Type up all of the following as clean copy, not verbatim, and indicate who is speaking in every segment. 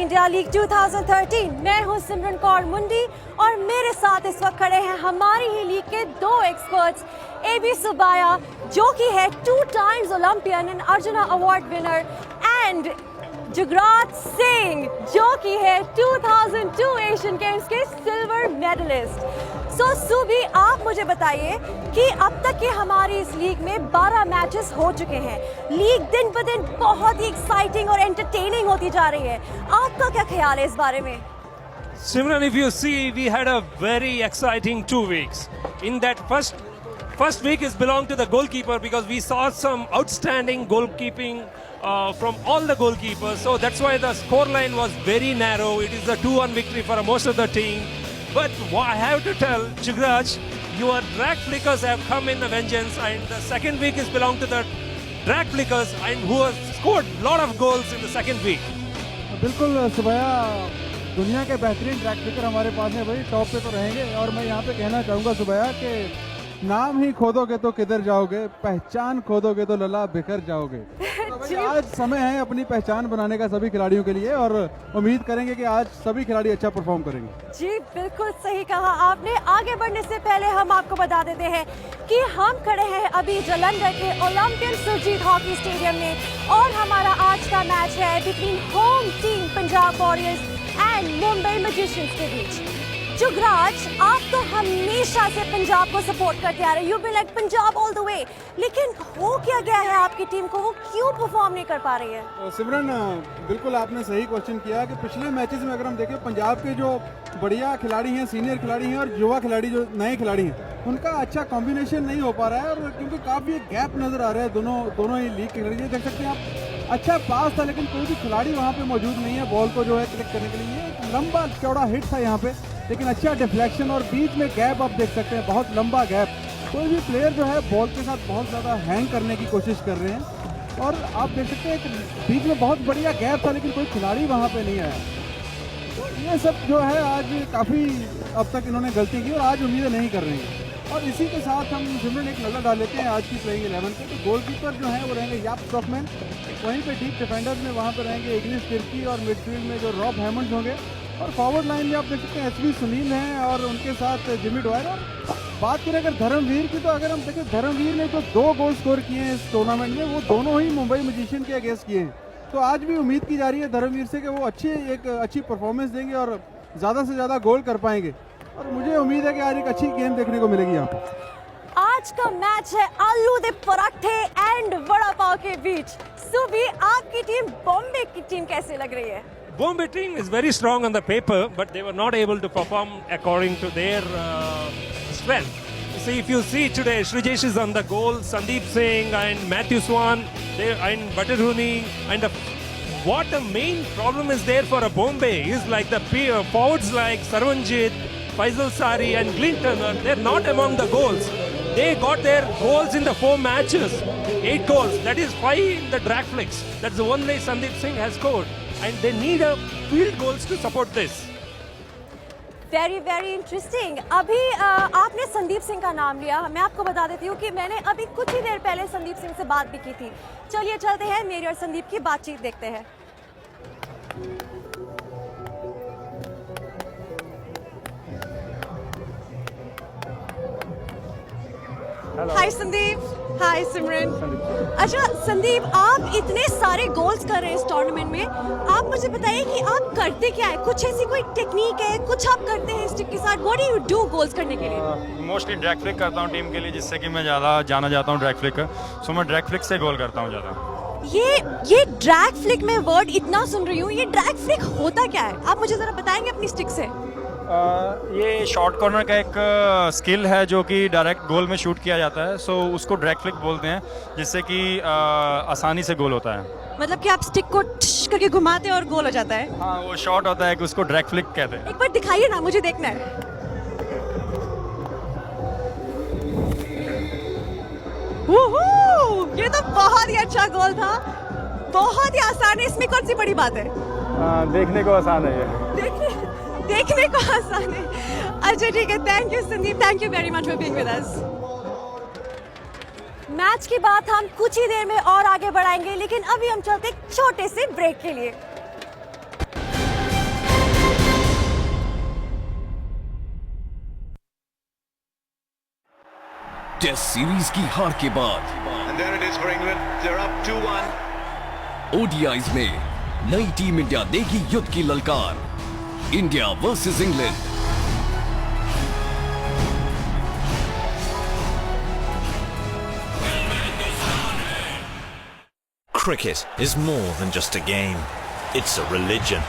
Speaker 1: India League 2013। मैं हूं सिमरन कौर मुंडी और मेरे साथ इस वक्त खड़े हैं हमारी ही लीग के दो एक्सपर्ट्स, AB सुबाया जो कि है 2 times Olympian and arjuna award winner, and Jugraj Singh जो कि है 2002 एशियन गेम्स के सिल्वर मेडलिस्ट। सो सुबी, आप मुझे बताइए कि अब तक के हमारी इस लीग में 12 मैचेस हो चुके हैं। लीग दिन ब दिन बहुत ही एक्साइटिंग और एंटरटेनिंग होती जा रही है। आपका क्या ख्याल है इस बारे में?
Speaker 2: Simran, if you see, we had a very exciting 2 weeks. In that first week is belonged to the goalkeeper because we saw some outstanding goalkeeping from all the goalkeepers. So that's why the scoreline was very narrow. It is a 2-1 victory for most of the team. But I have to tell, Jugraj, your drag flickers have come in a vengeance, and the second week is belonged to the drag flickers and who have scored a lot of goals in the second week.
Speaker 3: बिल्कुल सुबैया, दुनिया के बेहतरीन track flicker हमारे पास हैं भाई, top पे तो रहेंगे। और मैं यहाँ पे कहना चाहूँगा सुबैया कि नाम ही खोदोगे तो किधर जाओगे, पहचान खोदोगे तो लला बिखर जाओगे। तो भाई आज समय है अपनी पहचान बनाने का सभी खिलाड़ियों के लिए, और उम्मीद करेंगे कि आज सभी खिलाड़ी अच्छा परफॉर्म करेंगे।
Speaker 1: जी बिल्कुल सही कहा आपने। आगे बढ़ने से पहले हम आपको बता देते हैं कि हम खड़े हैं अभी जलंधर के ओलंपियन सुरजीत हॉकी स्टेडियम में, और हमारा आज का मैच है between home team Punjab warriors and Mumbai magicians के बीच। जुगराज, आप तो हमेशा से पंजाब को सपोर्ट करते आ रहे हैं, you be like Punjab all the way, लेकिन हो क्या गया है आपकी टीम को, वो क्यों परफॉर्म नहीं कर पा रही है?
Speaker 3: तो सिमरन, बिल्कुल आपने सही क्वेश्चन किया कि पिछले मैचेस में अगर हम देखें पंजाब के जो बढ़िया खिलाड़ी हैं, सीनियर खिलाड़ी हैं और युवा खिलाड़ी जो नए खिलाड़ी हैं, उनका अच्छा कॉम्बिनेशन नहीं हो पा रहा है, और क्योंकि काफ़ी गैप नज़र आ रहा है दोनों ही लीग के खिलाड़ी। देख सकते हैं आप, अच्छा पास था लेकिन कोई भी खिलाड़ी वहाँ पे मौजूद नहीं है बॉल को जो है क्लिक करने के लिए। एक लंबा चौड़ा हिट था यहाँ पे, लेकिन अच्छा डिफ्लेक्शन, और बीच में गैप आप देख सकते हैं, बहुत लंबा गैप। कोई भी प्लेयर जो है बॉल के साथ बहुत ज़्यादा हैंग करने की कोशिश कर रहे हैं, और आप देख सकते हैं बीच में बहुत बढ़िया गैप था लेकिन कोई खिलाड़ी वहाँ पे नहीं आया। तो ये सब जो है आज काफ़ी अब तक इन्होंने गलती की और आज उम्मीदें नहीं कर रही हैं। और इसी के साथ हम सिमरन एक नज़र डाल लेते हैं आज की प्लेइंग 11 पे। तो गोलकीपर जो है वो रहेंगे याप स्टॉकमैन, वहीं पे डीप डिफेंडर्स में वहाँ पे रहेंगे इग्निस तिर्की, और मिडफील्ड में जो रॉब हैमंड्स होंगे, और फॉरवर्ड लाइन में आप देख सकते हैं SV सुनील हैं और उनके साथ जिमी ड्वायर। और बात करें अगर धर्मवीर की, तो अगर हम देखें धर्मवीर ने तो 2 गोल स्कोर किए हैं इस टूर्नामेंट में, वो दोनों ही मुंबई मैजिशियन के अगेंस्ट किए हैं। तो आज भी उम्मीद की जा रही है धर्मवीर से कि वो अच्छी परफॉर्मेंस देंगे और ज़्यादा से ज़्यादा गोल कर पाएंगे, और मुझे उम्मीद है कि आज एक अच्छी गेम देखने को मिलेगी यहाँ पे।
Speaker 1: आज का मैच है आलू दे पराठे एंड वड़ा पाव के बीच। सुबी, आपकी टीम बॉम्बे की टीम कैसे लग रही है?
Speaker 2: Bombay team is very strong on the paper, but they were not able to perform according to their strength. See, if you see today, Shrijesh is on the goal, Sandeep Singh and Matthew Swan, and Bataruni, and what the main problem is there for a Bombay is like the forwards like Sarvanjit, Faisal Sari and Glyn Turner, they're not among the goals. They got their goals in the 4 matches, 8 goals. That is 5 in the drag flicks. That's the only Sandeep Singh has scored. And they need a field goals to support this.
Speaker 1: Very very interesting. अभी आपने संदीप सिंह का नाम लिया, मैं आपको बता देती हूँ कि मैंने अभी कुछ ही देर पहले संदीप सिंह से बात भी की थी। चलिए चलते हैं, मेरी और संदीप की बातचीत देखते हैं। हाय संदीप। हाय सिमरन। अच्छा संदीप, आप इतने सारे गोल्स कर रहे हैं इस टूर्नामेंट में, आप मुझे बताइए कि आप करते क्या है? कुछ ऐसी कोई टेक्निक है, कुछ आप करते हैं स्टिक के साथ? What do you do goals करने के लिए?
Speaker 4: मोस्टली ड्रैग फ्लिक करता हूँ टीम के लिए, जिससे कि मैं ज़्यादा जाना जाता हूँ ड्रैग फ्लिक का। सो मैं ड्रैग फ्लिक से गोल करता हूँ ज़्यादा।
Speaker 1: ये ड्रैग फ्लिक में वर्ड इतना सुन रही हूँ, ये ड्रैग फ्लिक होता क्या है? आप मुझे जरा बताएंगे अपनी स्टिक से।
Speaker 4: ये शॉर्ट कॉर्नर का एक स्किल है जो कि डायरेक्ट गोल में शूट किया जाता है, सो उसको ड्रैग फ्लिक बोलते हैं, जिससे कि आसानी से गोल होता है।
Speaker 1: मतलब कि आप स्टिक को ठश करके घुमाते हैं और गोल हो जाता है?
Speaker 4: हाँ, वो शॉट होता है कि उसको ड्रैग फ्लिक कहते हैं।
Speaker 1: एक बार दिखाइए ना, मुझे देखना है। ये तो बहुत ही अच्छा गोल था, बहुत ही आसान है। इसमें कौन सी बड़ी बात है?
Speaker 4: देखने को आसान है ये।
Speaker 1: देखने को आसान है। अच्छा ठीक है, thank you Sandeep, thank you very much for being with us. Match की बात हम कुछ ही देर में और आगे बढ़ाएंगे, लेकिन अभी हम चलते एक छोटे से ब्रेक के लिए।
Speaker 5: टेस्ट सीरीज की हार के बाद
Speaker 6: And there it is for England. They're up 2-1.
Speaker 5: ODIs में नई टीम इंडिया देगी युद्ध की ललकार। India versus England.
Speaker 7: Cricket is more than just a game. It's a religion.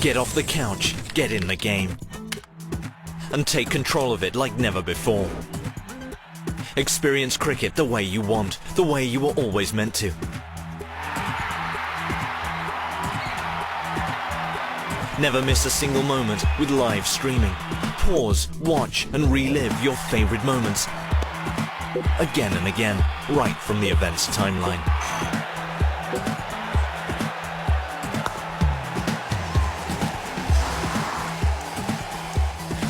Speaker 7: Get off the couch, get in the game, and take control of it like never before. Experience cricket the way you want, the way you were always meant to. Never miss a single moment with live streaming. Pause, watch, and relive your favorite moments again and again, right from the event's timeline.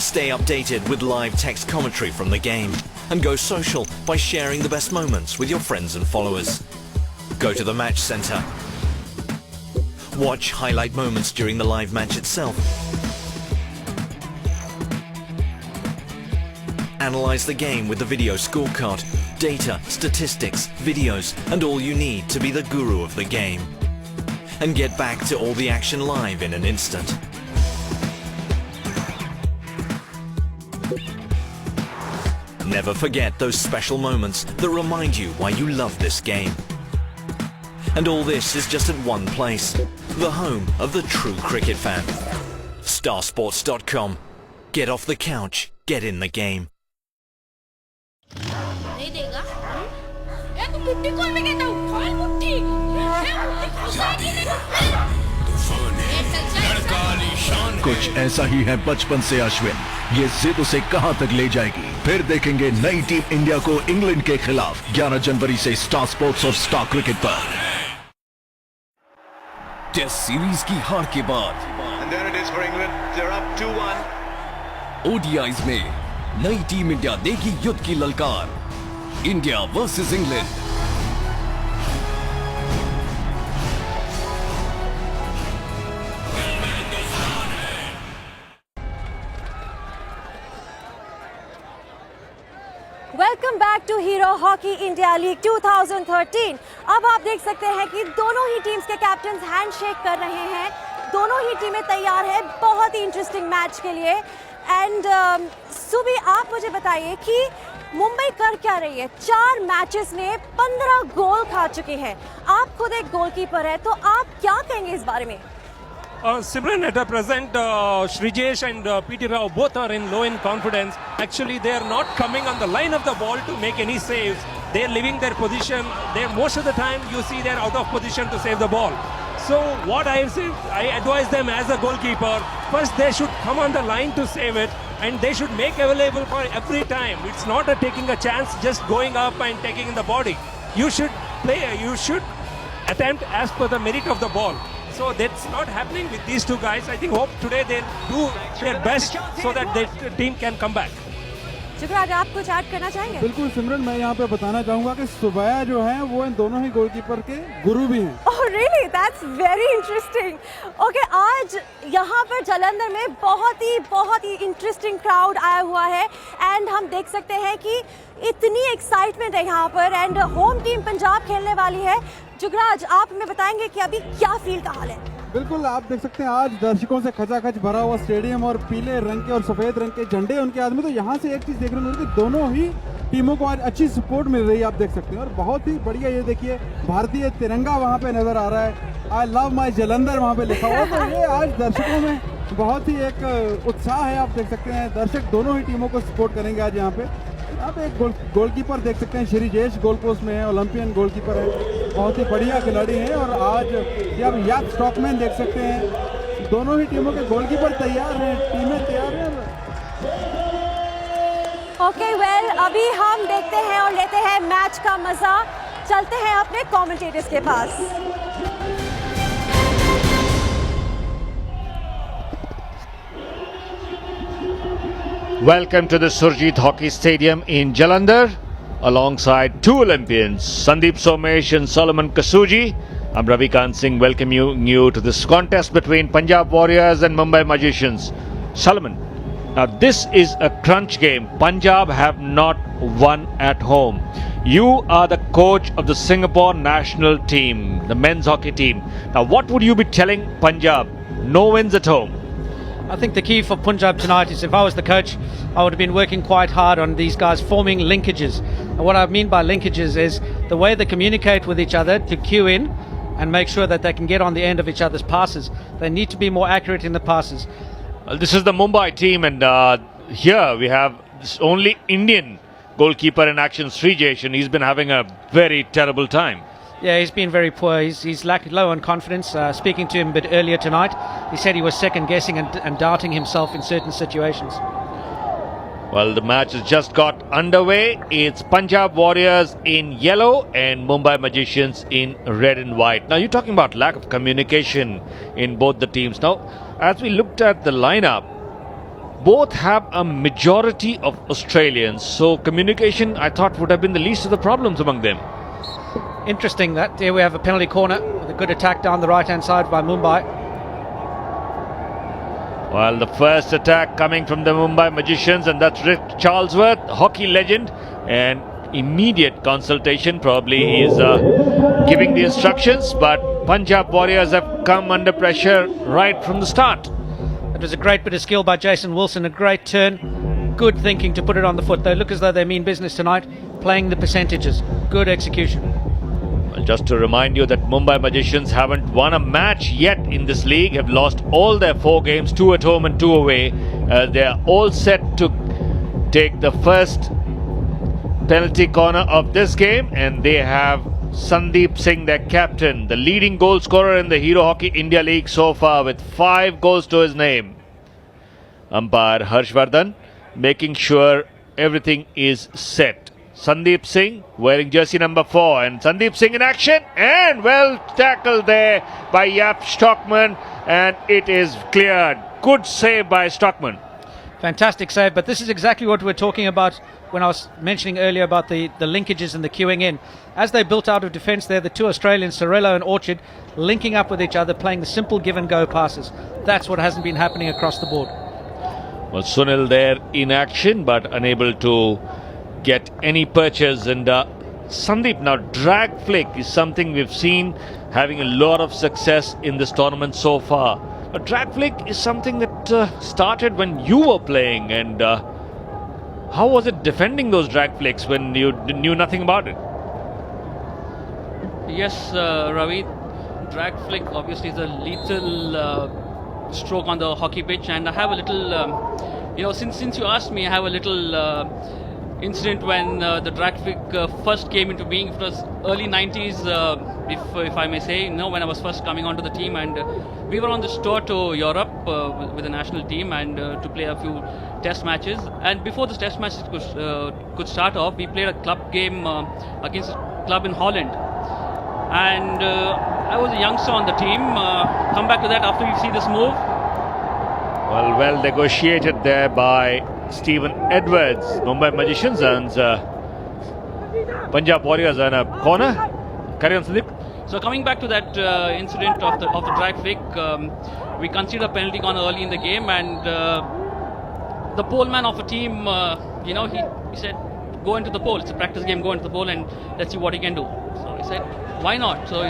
Speaker 7: Stay updated with live text commentary from the game, and go social by sharing the best moments with your friends and followers. Go to the match centre. Watch highlight moments during the live match itself. Analyze the game with the video scorecard, data, statistics, videos, and all you need to be the guru of the game. And get back to all the action live in an instant. Never forget those special moments that remind you why you love this game. And all this is just at one place, the home of the true cricket fan. Starsports.com. Get off the couch, get in the game.
Speaker 8: नहीं देगा ए तू मुट्ठी खोल में कहता हूँ खोल मुट्ठी ए मुट्ठी खोल
Speaker 9: कुछ ऐसा ही है बचपन से अश्विन। ये जिद उसे कहां तक ले जाएगी। फिर देखेंगे नई टीम इंडिया को इंग्लैंड के खिलाफ 11 जनवरी से स्टार स्पोर्ट्स और स्टार क्रिकेट पर।
Speaker 5: टेस्ट सीरीज की हार के बाद
Speaker 6: And there it is for England. They're up 2-1.
Speaker 5: ODIs में नई टीम इंडिया देगी युद्ध की ललकार। India versus England.
Speaker 1: Welcome back to Hero Hockey India League 2013। अब आप देख सकते हैं कि दोनों ही टीम्स के कैप्टन्स हैंडशेक कर रहे हैं। दोनों ही टीमें तैयार हैं बहुत ही इंटरेस्टिंग मैच के लिए। एंड सुबी, आप मुझे बताइए कि मुंबई कर क्या रही है। 4 मैचेस में 15 गोल खा चुकी है। आप खुद एक गोलकीपर है, तो आप क्या कहेंगे इस बारे में?
Speaker 2: Simran, at present, Shrijesh and PT Rao both are in low in confidence. Actually, they are not coming on the line of the ball to make any saves. They are leaving their position. Most of the time, you see they are out of position to save the ball. So what I say, I advise them as a goalkeeper, first they should come on the line to save it, and they should make available for every time. It's not taking a chance, just going up and taking in the body. You should play, you should attempt as per the merit of the ball. So that's not happening with these two guys. I think hope today they'll do their best so that the team can come back.
Speaker 1: Jugraj, आप कुछ add करना चाहेंगे?
Speaker 3: बिल्कुल सिमरन, मैं यहाँ पे बताना चाहूंगा कि सुबैया जो है वो इन दोनों ही गोलकीपर के गुरु भी हैं।
Speaker 1: Oh really? That's very interesting. Okay, आज यहाँ पर जालंधर में बहुत ही इंटरेस्टिंग क्राउड आया हुआ है। एंड हम देख सकते हैं कि इतनी एक्साइटमेंट है यहाँ पर। एंड होम टीम पंजाब खेलने वाली है। जुगराज, आप हमें बताएंगे कि अभी क्या फील का हाल है?
Speaker 3: बिल्कुल, आप देख सकते हैं आज दर्शकों से खचाखच भरा हुआ स्टेडियम और पीले रंग के और सफेद रंग के झंडे उनके हाथ में। तो यहाँ से एक चीज देखने को मिल रही है, दोनों ही टीमों को आज अच्छी सपोर्ट मिल रही है, आप देख सकते हैं। और बहुत ही बढ़िया, ये देखिए भारतीय तिरंगा वहाँ पे नजर आ रहा है। आई लव माई जलंधर वहाँ पे लिखा हुआ। तो ये आज दर्शकों में बहुत ही एक उत्साह है, आप देख सकते हैं। दर्शक दोनों ही टीमों को सपोर्ट करेंगे आज यहाँ पे। आप एक गोलकीपर देख सकते हैं, श्रीजेश गोल पोस्ट में है, ओलंपियन गोलकीपर है, बहुत ही बढ़िया खिलाड़ी हैं। और आज ये आप याद स्टॉकमैन देख सकते हैं। दोनों ही टीमों के गोलकीपर तैयार हैं, टीमें तैयार हैं।
Speaker 1: ओके वेल, अभी हम देखते हैं और लेते हैं मैच का मजा। चलते हैं अपने कमेंटेटर्स के पास।
Speaker 10: Welcome to the Surjit Hockey Stadium in Jalandhar, alongside 2 Olympians, Sandeep Somesh and Solomon Kasuji. I'm Ravikant Singh, welcoming you to this contest between Punjab Warriors and Mumbai Magicians. Solomon, Now this is a crunch game. Punjab have not won at home. You are the coach of the Singapore national team, the men's hockey team. Now what would you be telling Punjab? No wins at home.
Speaker 11: I think the key for Punjab tonight is, if I was the coach, I would have been working quite hard on these guys forming linkages. And what I mean by linkages is the way they communicate with each other to cue in and make sure that they can get on the end of each other's passes. They need to be more accurate in the passes.
Speaker 10: Well, this is the Mumbai team, and here we have this only Indian goalkeeper in action, Srijesh, and he's been having a very terrible time.
Speaker 11: Yeah, he's been very poor. He's low on confidence. Speaking to him a bit earlier tonight, he said he was second guessing and doubting himself in certain situations.
Speaker 10: Well, the match has just got underway. It's Punjab Warriors in yellow and Mumbai Magicians in red and white. Now, you're talking about lack of communication in both the teams. Now, as we looked at the lineup, both have a majority of Australians. So, communication, I thought, would have been the least of the problems among them.
Speaker 11: Interesting that here we have a penalty corner with a good attack down the right-hand side by Mumbai.
Speaker 10: Well, the first attack coming from the Mumbai Magicians, and that's Rick Charlesworth, hockey legend, and immediate consultation probably is giving the instructions, but Punjab Warriors have come under pressure right from the start.
Speaker 11: It was a great bit of skill by Jason Wilson, a great turn, good thinking to put it on the foot. They look as though they mean business tonight, playing the percentages, good execution.
Speaker 10: Well, just to remind you that Mumbai Magicians haven't won a match yet in this league, have lost all their 4 games, 2 at home and 2 away. They are all set to take the first penalty corner of this game, and they have Sandeep Singh, their captain, the leading goal scorer in the Hero Hockey India League so far, with 5 goals to his name. Umpire Harshvardhan making sure everything is set. Sandeep Singh wearing jersey number 4, and Sandeep Singh in action, and well tackled there by Yap Stockman, and it is cleared. Good save by Stockman.
Speaker 11: Fantastic save, but this is exactly what we're talking about when I was mentioning earlier about the linkages and the queuing in. As they built out of defence there, the 2 Australians, Sorello and Orchard, linking up with each other, playing the simple give and go passes. That's what hasn't been happening across the board.
Speaker 10: Well, Sunil there in action, but unable to get any purchase, and Sandeep now drag flick is something we've seen having a lot of success in this tournament so far. A drag flick is something that started when you were playing, and how was it defending those drag flicks when you knew nothing about it?
Speaker 12: Yes, Ravi, drag flick obviously is a lethal stroke on the hockey pitch, and I have a little, since you asked me, I have a little incident when the drag flick first came into being. It was early 90s, if I may say, when I was first coming onto the team, and we were on this tour to Europe with the national team, and to play a few test matches. And before this test matches could start off, we played a club game against a club in Holland, and I was a youngster on the team. Come back to that after we see this move.
Speaker 10: Well negotiated there by Stephen Edwards. Mumbai Magicians and Punjab Warriors in a corner. Carry on, Sandeep.
Speaker 12: So coming back to that incident of the drag flick, we conceded a penalty corner early in the game, and the poleman of a team, he said, go into the pole. It's a practice game. Go into the pole and let's see what he can do. So he said, why not? So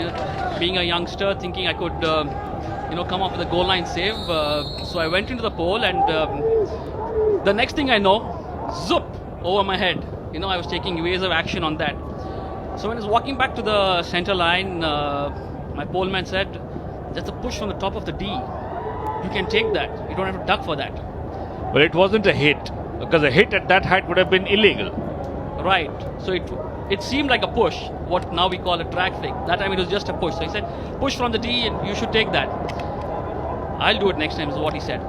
Speaker 12: being a youngster, thinking I could, come up with a goal line save. So I went into the pole, and the next thing I know, zoop over my head. I was taking evasive action on that. So when I was walking back to the center line, my poleman said, that's a push from the top of the D. You can take that. You don't have to duck for that.
Speaker 10: Well, it wasn't a hit, because a hit at that height would have been illegal.
Speaker 12: Right. So it seemed like a push, what now we call a drag flick. That time it was just a push. So he said, push from the D and you should take that. I'll do it next time, is what he said.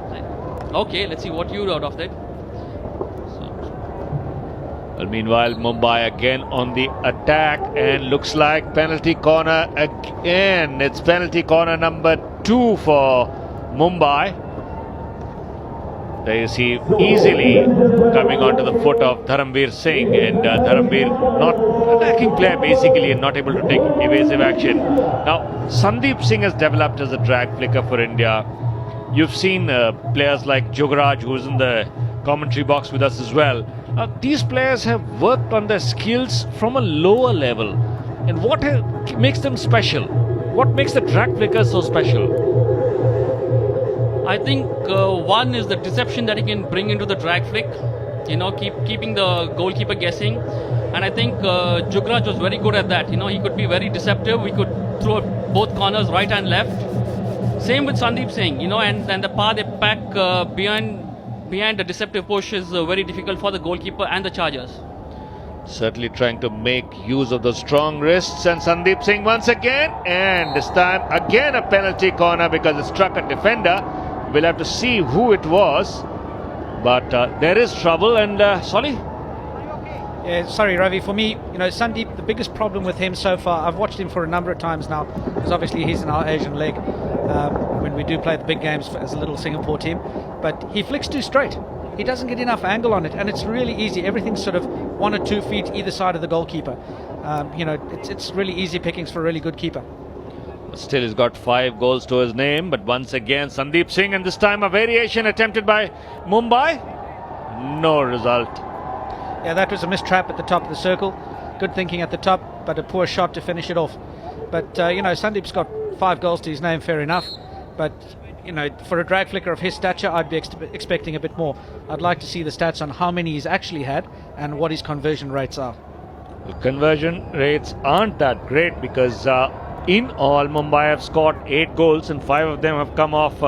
Speaker 12: Okay, let's see what you do out of that.
Speaker 10: Well, meanwhile, Mumbai again on the attack, and looks like penalty corner again. It's penalty corner number 2 for Mumbai. There you see easily coming onto the foot of Dharamveer Singh, and Dharamveer not attacking player basically, and not able to take evasive action. Now, Sandeep Singh has developed as a drag flicker for India. You've seen players like Jugaraj, who's in the commentary box with us as well. These players have worked on their skills from a lower level. And what makes them special? What makes the drag flickers so special?
Speaker 12: I think one is the deception that he can bring into the drag flick, keeping the goalkeeper guessing. And I think Jugraj was very good at that. He could be very deceptive. We could throw both corners, right and left. Same with Sandeep Singh, and the path they pack behind the deceptive push is very difficult for the goalkeeper and the chargers.
Speaker 10: Certainly trying to make use of the strong wrists, and Sandeep Singh once again, and this time again a penalty corner because it struck a defender. We'll have to see who it was, but there is trouble. And Solly?
Speaker 11: Yeah, sorry Ravi, for me, Sandeep, the biggest problem with him so far, I've watched him for a number of times now, because obviously he's in our Asian leg when we do play the big games as a little Singapore team, but he flicks too straight. He doesn't get enough angle on it, and it's really easy. Everything's sort of 1 or 2 feet either side of the goalkeeper. It's really easy pickings for a really good keeper.
Speaker 10: Still, he's got 5 goals to his name, but once again Sandeep Singh, and this time a variation attempted by Mumbai. No result.
Speaker 11: Yeah, that was a missed trap at the top of the circle. Good thinking at the top, but a poor shot to finish it off. But, Sandeep's got 5 goals to his name, fair enough. But, for a drag flicker of his stature, I'd be expecting a bit more. I'd like to see the stats on how many he's actually had and what his conversion rates are.
Speaker 10: The conversion rates aren't that great because in all, Mumbai have scored 8 goals and 5 of them have come off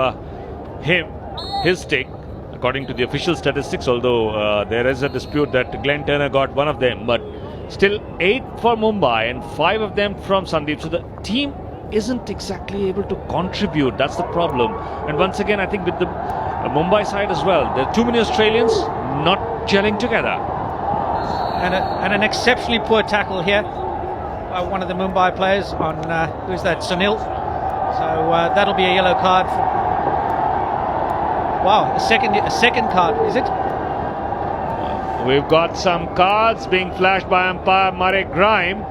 Speaker 10: his stick, according to the official statistics, although there is a dispute that Glenn Turner got 1 of them, but still 8 for Mumbai and 5 of them from Sandeep. So the team isn't exactly able to contribute. That's the problem. And once again, I think with the Mumbai side as well, there are too many Australians not gelling together.
Speaker 11: And an exceptionally poor tackle here by one of the Mumbai players on, who's that, Sunil. So that'll be a yellow card. Wow, a second card, is it?
Speaker 10: We've got some cards being flashed by umpire Murray Grime,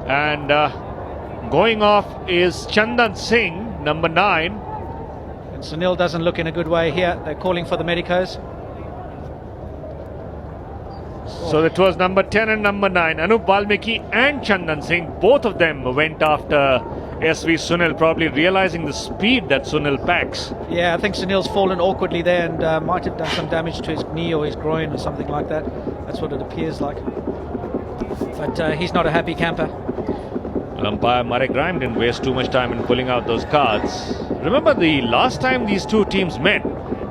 Speaker 10: and going off is Chandan Singh, number 9.
Speaker 11: And Sunil doesn't look in a good way here. They're calling for the medicos.
Speaker 10: So it was number 10 and number 9. Anup Valmiki and Chandan Singh, both of them went after SV Sunil, probably realizing the speed that Sunil packs.
Speaker 11: Yeah, I think Sunil's fallen awkwardly there and might have done some damage to his knee or his groin or something like that. That's what it appears like. But he's not a happy camper.
Speaker 10: Umpire Murray Grime didn't waste too much time in pulling out those cards. Remember the last time these two teams met,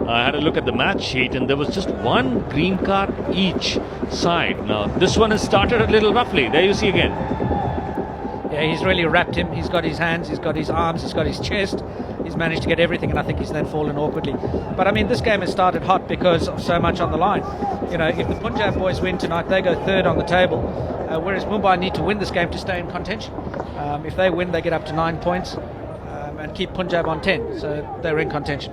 Speaker 10: I had a look at the match sheet and there was just 1 green card each side. Now this one has started a little roughly. There you see again.
Speaker 11: Yeah, he's really wrapped him. He's got his hands, he's got his arms, he's got his chest. He's managed to get everything, and I think he's then fallen awkwardly. But I mean, this game has started hot because of so much on the line. If the Punjab boys win tonight, they go 3rd on the table, whereas Mumbai need to win this game to stay in contention. If they win, they get up to 9 points and keep Punjab on 10, so they're in contention.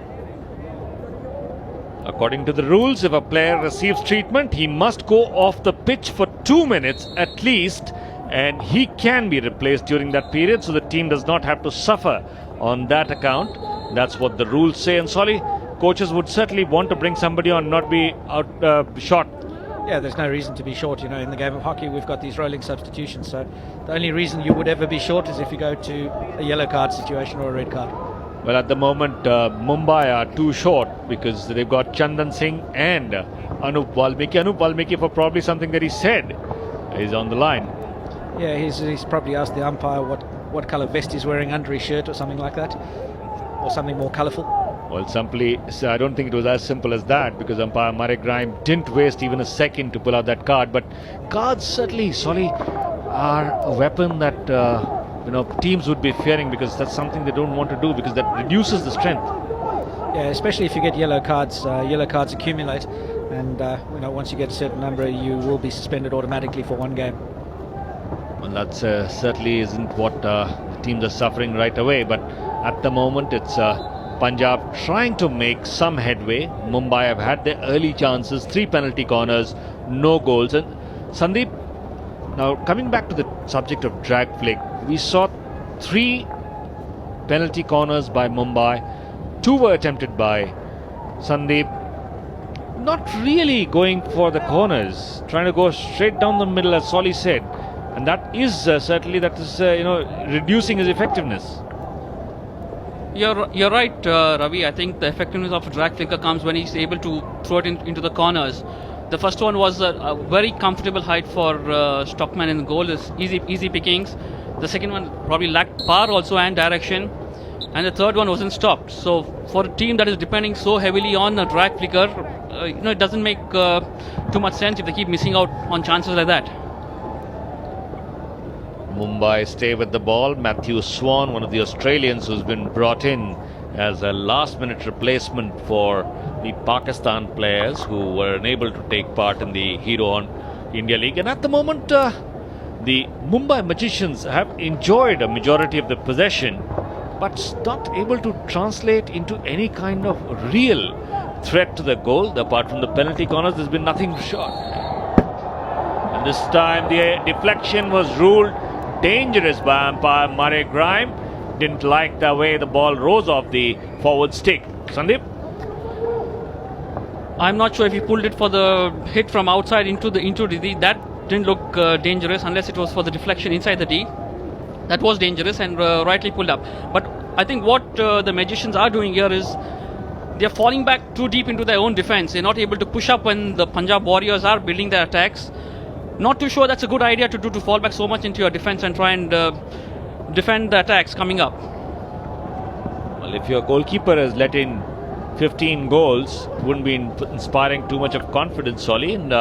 Speaker 10: According to the rules, if a player receives treatment, he must go off the pitch for 2 minutes at least, and he can be replaced during that period, so the team does not have to suffer on that account. That's what the rules say. And Solly, coaches would certainly want to bring somebody on, not be out short.
Speaker 11: Yeah, there's no reason to be short. In the game of hockey, we've got these rolling substitutions, so the only reason you would ever be short is if you go to a yellow card situation or a red card.
Speaker 10: Well, at the moment, Mumbai are too short because they've got Chandan Singh and Anup Valmiki. Anup Valmiki, for probably something that he said, is on the line.
Speaker 11: Yeah, he's probably asked the umpire what colour vest he's wearing under his shirt or something like that, or something more colourful.
Speaker 10: Well, simply, I don't think it was as simple as that, because umpire Murray Grime didn't waste even a second to pull out that card. But cards certainly, Solly, are a weapon that teams would be fearing, because that's something they don't want to do, because that reduces the strength.
Speaker 11: Yeah, especially if you get yellow cards. Yellow cards accumulate, and once you get a certain number, you will be suspended automatically for 1 game.
Speaker 10: Well, that certainly isn't what the teams are suffering right away, but at the moment it's Punjab trying to make some headway. Mumbai have had their early chances, 3 penalty corners, no goals. And Sandeep, now coming back to the subject of drag flick, we saw 3 penalty corners by Mumbai, 2 were attempted by Sandeep. not really going for the corners, trying to go straight down the middle, as Solly said, and that is certainly reducing his effectiveness.
Speaker 12: You're right, Ravi. I think the effectiveness of a drag flicker comes when he's able to throw it into the corners. The first one was a very comfortable height for Stockman in the goal. Is easy pickings. The second one probably lacked power also and direction, and the third one wasn't stopped. So for a team that is depending so heavily on a drag flicker, it doesn't make too much sense if they keep missing out on chances like that.
Speaker 10: Mumbai stay with the ball. Matthew Swan, one of the Australians who's been brought in as a last-minute replacement for the Pakistan players who were unable to take part in the Hero on India League. And at the moment, the Mumbai Magicians have enjoyed a majority of the possession, but not able to translate into any kind of real threat to the goal. Apart from the penalty corners, there's been nothing short. And this time the deflection was ruled dangerous by umpire Murray Grime. Didn't like the way the ball rose off the forward stick. Sandeep?
Speaker 12: I'm not sure if he pulled it for the hit from outside into the D. That didn't look dangerous unless it was for the deflection inside the D. That was dangerous and rightly pulled up. But I think what the Magicians are doing here is they're falling back too deep into their own defense. They're not able to push up when the Punjab Warriors are building their attacks. Not too sure that's a good idea to fall back so much into your defense and try and defend the attacks coming up.
Speaker 10: Well, if your goalkeeper has let in 15 goals, wouldn't be inspiring too much of confidence, Solly, and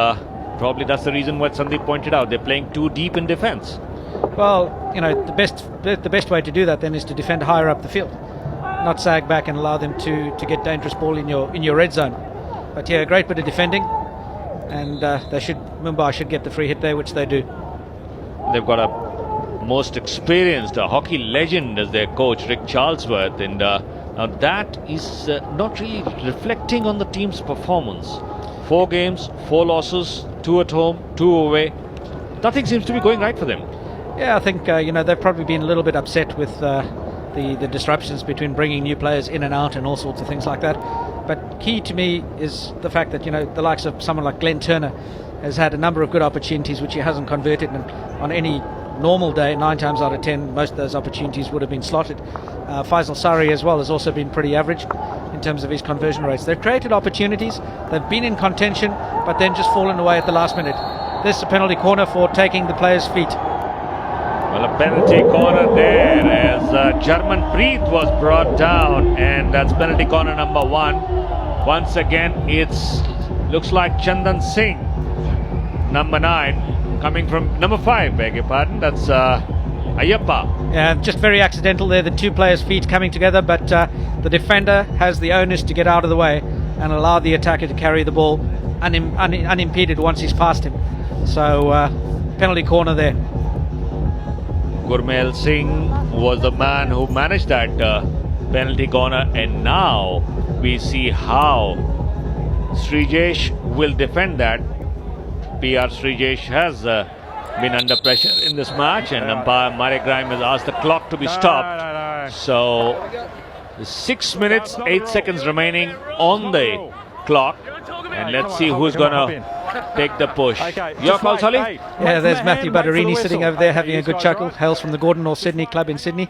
Speaker 10: probably that's the reason what Sandeep pointed out. They're playing too deep in defense.
Speaker 11: Well, the best way to do that then is to defend higher up the field, not sag back and allow them to get dangerous ball in your red zone. But yeah, a great bit of defending, and Mumbai should get the free hit there, which they do.
Speaker 10: They've got a most experienced hockey legend as their coach, Rick Charlesworth, and now that is not really reflecting on the team's performance. 4 games, 4 losses, 2 at home, 2 away. Nothing seems to be going right for them.
Speaker 11: Yeah, I think they've probably been a little bit upset with the disruptions between bringing new players in and out and all sorts of things like that. But key to me is the fact that the likes of someone like Glenn Turner has had a number of good opportunities which he hasn't converted, and on any normal day, 9 times out of 10, most of those opportunities would have been slotted. Faisal Sari as well has also been pretty average in terms of his conversion rates. They've created opportunities, they've been in contention, but then just fallen away at the last minute. This is a penalty corner for taking the player's feet.
Speaker 10: Well, a penalty corner there as German Preet was brought down, and that's penalty corner number 1. Once again, looks like Chandan Singh, number 9, coming from number 5, beg your pardon. That's Ayyappa.
Speaker 11: Yeah, just very accidental there, the 2 players' feet coming together, but the defender has the onus to get out of the way and allow the attacker to carry the ball unimpeded once he's past him. So, penalty corner there.
Speaker 10: Gurmail Singh was the man who managed that penalty corner, and now we see how Srijesh will defend that. PR Srijesh has been under pressure in this match, and umpire Murray Grime has asked the clock to be stopped. So 6 minutes 8 seconds remaining on the clock, and let's see who's gonna take the push. Your call, Solly?
Speaker 11: Yeah, there's Matthew Badarini sitting over there having a good chuckle. Hails from the Gordon North Sydney club in Sydney,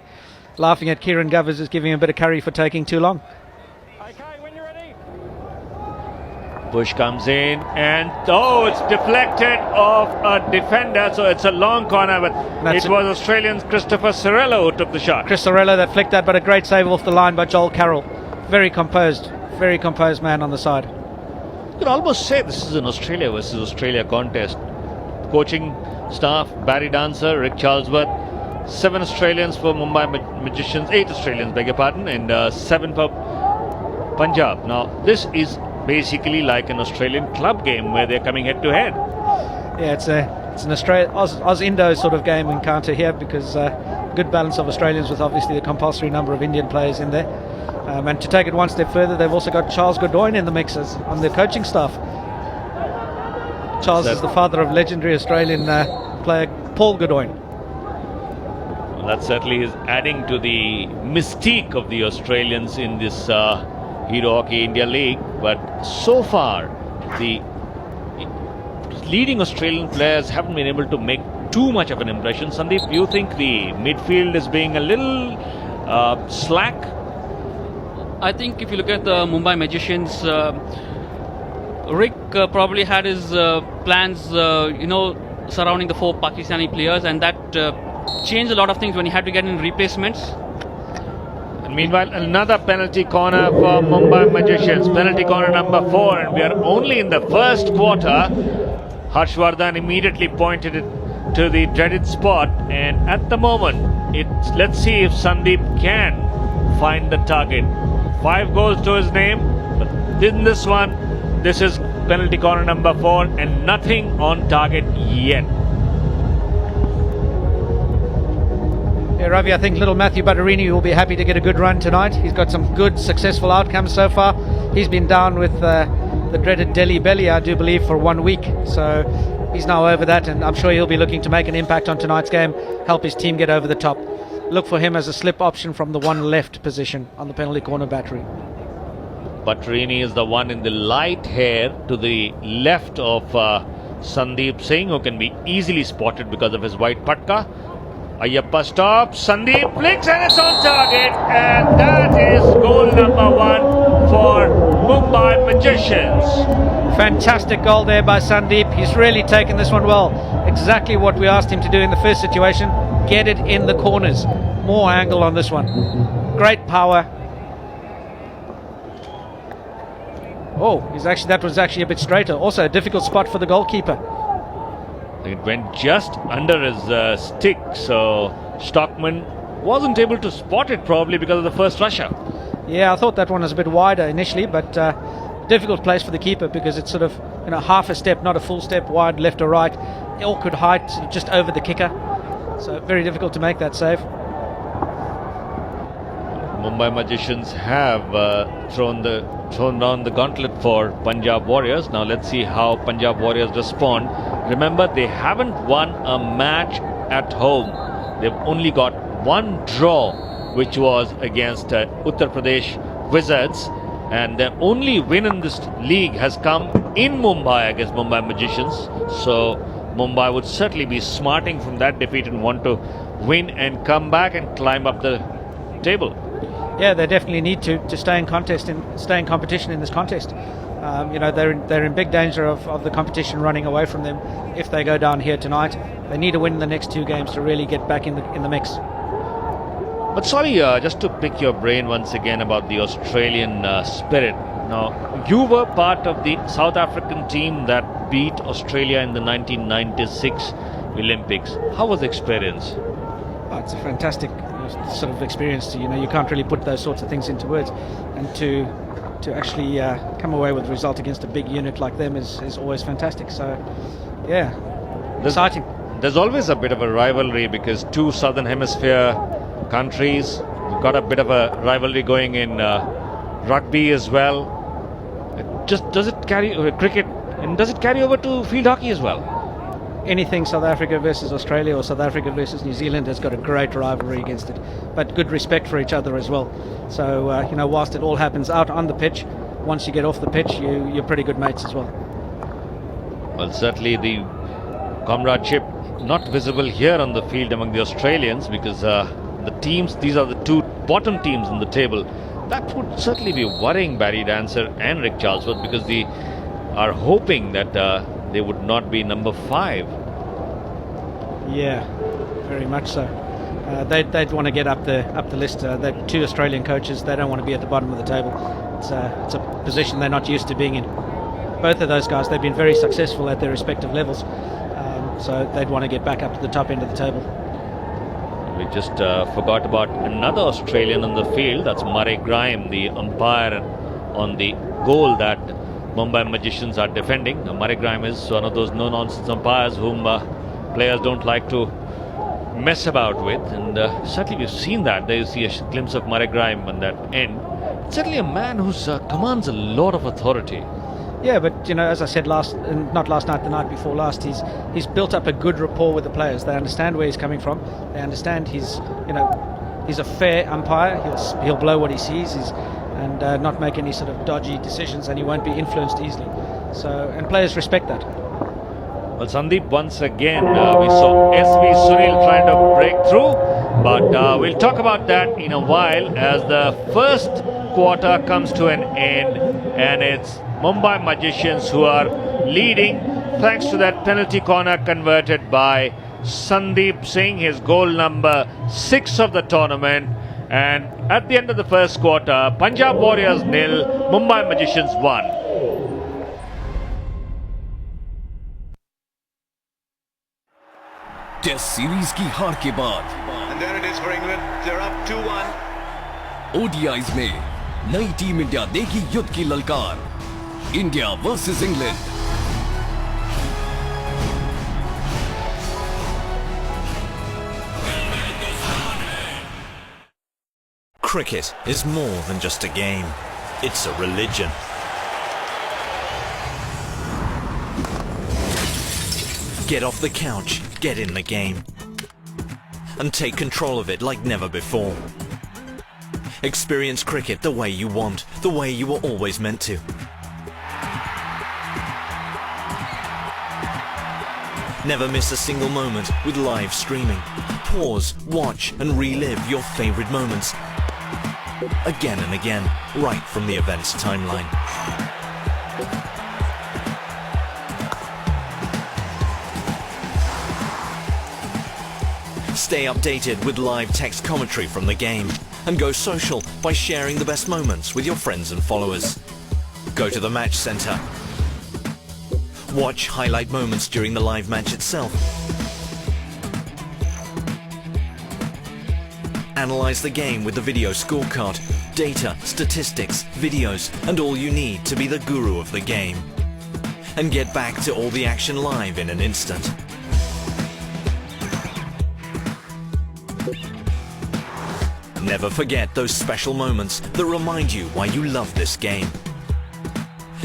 Speaker 11: laughing at Kieran Govers as giving him a bit of curry for taking too long.
Speaker 10: Push comes in, and it's deflected off a defender, so it's a long corner, but it was Australian Christopher Sorello who took the shot.
Speaker 11: Chris Sorello that flicked that, but a great save off the line by Joel Carroll. Very composed man on the side.
Speaker 10: You could almost say this is an Australia versus Australia contest. Coaching staff, Barry Dancer, Rick Charlesworth, 7 Australians for Mumbai Magicians, 8 Australians, beg your pardon, and 7 for Punjab. Now, this is basically like an Australian club game where they're coming head to head.
Speaker 11: Yeah, it's an Australia Oz-Indo sort of game encounter here, because good balance of Australians with obviously the compulsory number of Indian players in there. And to take it one step further, they've also got Charles Goodwin in the mixes on their coaching staff. Charles is the father of legendary Australian player Paul Goodwin.
Speaker 10: Well, that certainly is adding to the mystique of the Australians in this Hero Hockey India League, but so far the leading Australian players haven't been able to make too much of an impression. Sandeep, do you think the midfield is being a little slack?
Speaker 12: I think if you look at the Mumbai Magicians, Rick probably had his plans, surrounding the 4 Pakistani players, and that changed a lot of things when he had to get in replacements.
Speaker 10: And meanwhile, another penalty corner for Mumbai Magicians. Penalty corner number 4, and we are only in the first quarter. Harshvardhan immediately pointed it to the dreaded spot, and at the moment, let's see if Sandeep can find the target. 5 goals to his name, but in this one, this is penalty corner number 4 and nothing on target yet.
Speaker 11: Yeah, Ravi, I think little Matthew Butterini will be happy to get a good run tonight. He's got some good, successful outcomes so far. He's been down with the dreaded Delhi belly, I do believe, for 1 week. So he's now over that, and I'm sure he'll be looking to make an impact on tonight's game, help his team get over the top. Look for him as a slip option from the 1 left position on the penalty corner battery.
Speaker 10: Butterini is the one in the light hair to the left of Sandeep Singh, who can be easily spotted because of his white patka. Ayyappa stops, Sandeep flicks, and it's on target, and that is goal number 1 for Mumbai Magicians.
Speaker 11: Fantastic goal there by Sandeep. He's really taken this one well. Exactly what we asked him to do in the first situation. Get it in the corners. More angle on this one. Great power. Oh, that was actually a bit straighter. Also a difficult spot for the goalkeeper.
Speaker 10: It went just under his stick, so Stockman wasn't able to spot it probably because of the first rusher.
Speaker 11: Yeah, I thought that one was a bit wider initially, but difficult place for the keeper because it's sort of half a step, not a full step wide, left or right. Awkward height, sort of just over the kicker. So very difficult to make that save.
Speaker 10: Mumbai Magicians have thrown down the gauntlet for Punjab Warriors. Now let's see how Punjab Warriors respond. Remember, they haven't won a match at home. They've only got 1 draw, which was against Uttar Pradesh Wizards, and their only win in this league has come in Mumbai against Mumbai Magicians. So Mumbai would certainly be smarting from that defeat and want to win and come back and climb up the table.
Speaker 11: Yeah, they definitely need to stay in competition in this contest. They're in big danger of the competition running away from them if they go down here tonight. They need to win the next 2 games to really get back in the mix.
Speaker 10: But sorry, just to pick your brain once again about the Australian spirit. Now, you were part of the South African team that beat Australia in the 1996 Olympics. How was the experience?
Speaker 11: Oh, it's a fantastic sort of experience. You can't really put those sorts of things into words, and to actually come away with a result against a big unit like them is always fantastic. So, yeah, exciting.
Speaker 10: There's always a bit of a rivalry because 2 Southern Hemisphere countries. We've got a bit of a rivalry going in rugby as well. Does it carry cricket, and does it carry over to field hockey as well?
Speaker 11: Anything South Africa versus Australia or South Africa versus New Zealand has got a great rivalry against it, but good respect for each other as well. So whilst it all happens out on the pitch, once you get off the pitch, you're pretty good mates as well.
Speaker 10: Well, certainly the comradeship not visible here on the field among the Australians, because the teams, these are the 2 bottom teams in the table. That would certainly be worrying Barry Dancer and Rick Charlesworth, because they are hoping that they would not be number 5.
Speaker 11: Yeah, very much so. They'd want to get up the list. They're 2 Australian coaches. They don't want to be at the bottom of the table. It's a position they're not used to being in. Both of those guys, they've been very successful at their respective levels. So they'd want to get back up to the top end of the table.
Speaker 10: We just forgot about another Australian on the field. That's Murray Grime, the umpire on the goal that Mumbai Magicians are defending. Now, Murray Grime is one of those no-nonsense umpires whom players don't like to mess about with, and certainly we've seen that. There you see a glimpse of Murray Grime on that end. Certainly a man who commands a lot of authority.
Speaker 11: Yeah, but as I said not last night, the night before last, he's built up a good rapport with the players. They understand where he's coming from. They understand he's a fair umpire. He'll blow what he sees, and not make any sort of dodgy decisions, and he won't be influenced easily. So, and players respect that.
Speaker 10: Well, Sandeep, once again, we saw SV Sunil trying to break through, but we'll talk about that in a while as the first quarter comes to an end, and it's Mumbai Magicians who are leading thanks to that penalty corner converted by Sandeep Singh, his goal number 6 of the tournament. And at the end of the first quarter, Punjab Warriors 0, Mumbai Magicians 1.
Speaker 5: Test series की हार के बाद
Speaker 6: And there it is for England. They're up 2-1.
Speaker 5: ODIs में नई team India देगी युद्ध की ललकार। India versus England.
Speaker 7: Cricket is more than just a game. It's a religion. Get off the couch, get in the game, and take control of it like never before. Experience cricket the way you want, the way you were always meant to. Never miss a single moment with live streaming. Pause, watch, and relive your favorite moments. Again and again, right from the event's timeline. Stay updated with live text commentary from the game, and go social by sharing the best moments with your friends and followers. Go to the match center. Watch highlight moments during the live match itself. Analyze the game with the video scorecard, data, statistics, videos, and all you need to be the guru of the game. And get back to all the action live in an instant. Never forget those special moments that remind you why you love this game.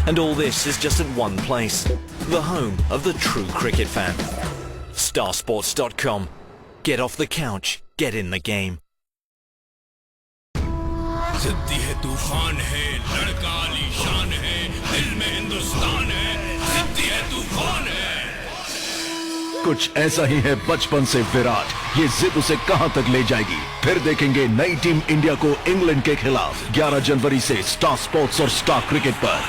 Speaker 7: And all this is just at one place, the home of the true cricket fan. Starsports.com. Get off the couch, get in the game.
Speaker 9: जिद्दी है तूफान है लड़का आलीशान है दिल में हिंदुस्तान है जिद्दी है तूफान है कुछ ऐसा ही है बचपन से विराट ये जिद उसे कहां तक ले जाएगी फिर देखेंगे नई टीम इंडिया को इंग्लैंड के खिलाफ 11 जनवरी से स्टार स्पोर्ट्स और स्टार क्रिकेट पर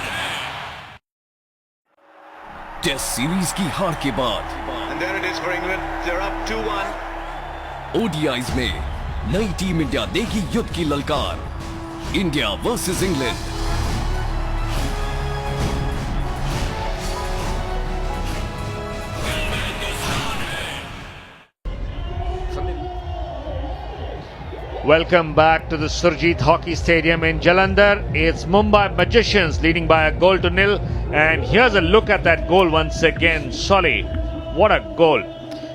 Speaker 9: टेस्ट सीरीज की हार के बाद
Speaker 6: And there it is for England. They're up 2-1.
Speaker 5: ODIs में नई टीम इंडिया देगी युद्ध की ललकार India versus England
Speaker 10: Welcome back to the Surjit Hockey Stadium in Jalandhar. It's Mumbai Magicians leading by a goal to nil. And here's a look at that goal once again. Solly, what a goal.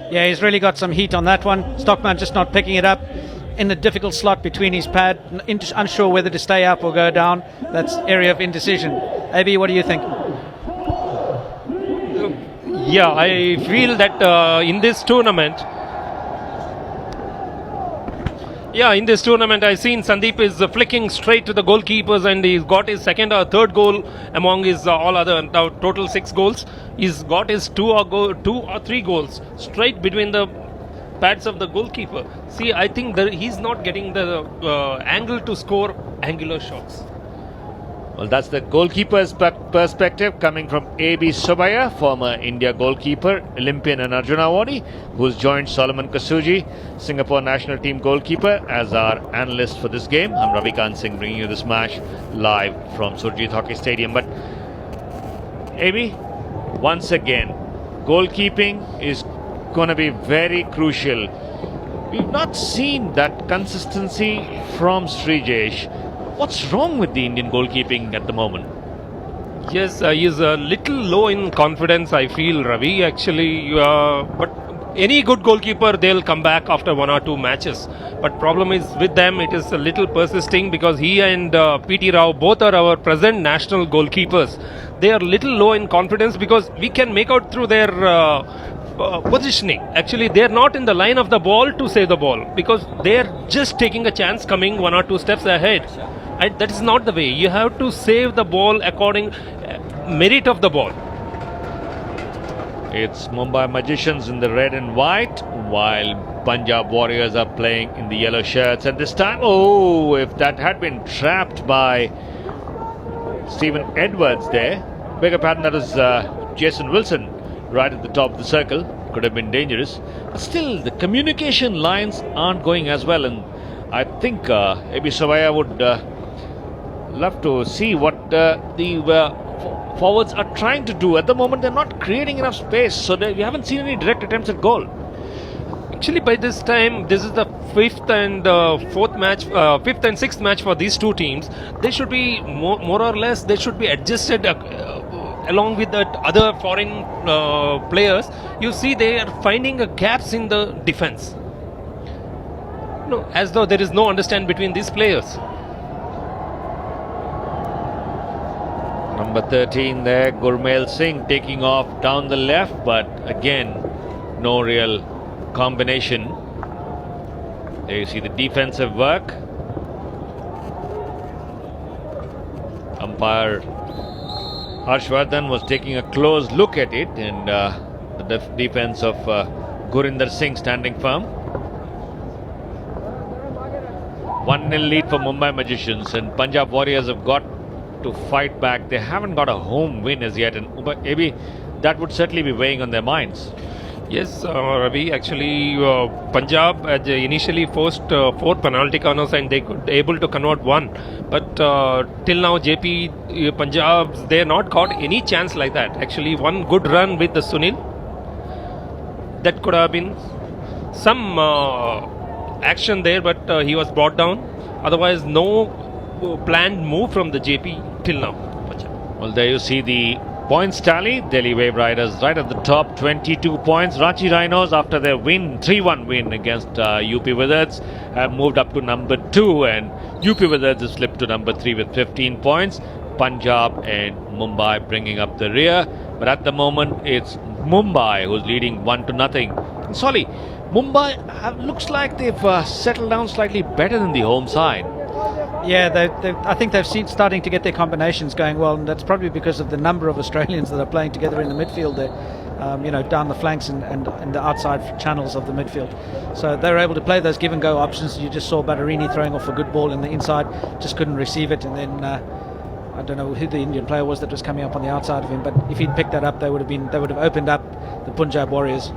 Speaker 11: Yeah, he's really got some heat on that one. Stockman just not picking it up in the difficult slot between his pad, unsure whether to stay up or go down. That's area of indecision. AB, what do you think?
Speaker 2: Yeah, I feel that in this tournament, I've seen Sandeep is flicking straight to the goalkeepers, and he's got his second or third goal among his all other now total 6 goals. He's got his 2 or 3 goals straight between the pads of the goalkeeper. See, I think he's not getting the angle to score angular shots.
Speaker 10: Well, that's the goalkeeper's perspective coming from A.B. Subaya, former India goalkeeper, Olympian and Arjuna Awardee, who's joined Solomon Kasuji, Singapore national team goalkeeper, as our analyst for this game. I'm Ravikant Singh bringing you this match live from Surjit Hockey Stadium. But A.B., once again, goalkeeping is going to be very crucial. We've not seen that consistency from Srijesh. What's wrong with the Indian goalkeeping at the moment?
Speaker 2: Yes, he's a little low in confidence, I feel, Ravi, actually. But any good goalkeeper, they'll come back after 1 or 2 matches. But problem is with them, it is a little persisting because he and P.T. Rao, both are our present national goalkeepers. They are little low in confidence because we can make out through their positioning. Actually, they're not in the line of the ball to save the ball because they're just taking a chance coming 1 or 2 steps ahead. That is not the way. You have to save the ball according. merit of the ball.
Speaker 10: It's Mumbai Magicians in the red and white, while Punjab Warriors are playing in the yellow shirts. And this time, oh, if that had been trapped by Stephen Edwards there, beg a pardon, that was Jason Wilson right at the top of the circle. Could have been dangerous. But still, the communication lines aren't going as well. And I think AB Savaya would love to see what the forwards are trying to do. At the moment, they're not creating enough space, so we haven't seen any direct attempts at goal.
Speaker 2: Actually, by this time, this is the fifth and sixth match for these two teams. They should be more or less. They should be adjusted along with the other foreign players. You see, they are finding gaps in the defense. No, as though there is no understanding between these players.
Speaker 10: Number 13 there, Gurmail Singh taking off down the left, but again, no real combination. There you see the defensive work. Umpire Harshvardhan was taking a close look at it, and the defense of Gurinder Singh standing firm. 1-0 lead for Mumbai Magicians, and Punjab Warriors have got to fight back. They haven't got a home win as yet, and maybe that would certainly be weighing on their minds.
Speaker 2: Yes, Ravi, actually Punjab initially forced 4 penalty corners and they could able to convert 1, but till now Jaypee Punjab, they not got any chance like that. Actually, one good run with the Sunil, that could have been some action there, but he was brought down. Otherwise, no planned move from the Jaypee till now.
Speaker 10: Well, there you see the points tally. Delhi Wave Riders right at the top, 22 points. Ranchi Rhinos, after their win, 3-1 win against UP Wizards, have moved up to number 2, and UP Wizards has slipped to number 3 with 15 points. Punjab and Mumbai bringing up the rear, but at the moment it's Mumbai who's leading 1-0. Sorry, Mumbai looks like they've settled down slightly better than the home side.
Speaker 11: Yeah, I think they've starting to get their combinations going well, and that's probably because of the number of Australians that are playing together in the midfield there, down the flanks and the outside channels of the midfield. So they're able to play those give and go options. You just saw Badarini throwing off a good ball in the inside, just couldn't receive it, and then I don't know who the Indian player was that was coming up on the outside of him, but if he'd picked that up, they would have opened up the Punjab Warriors.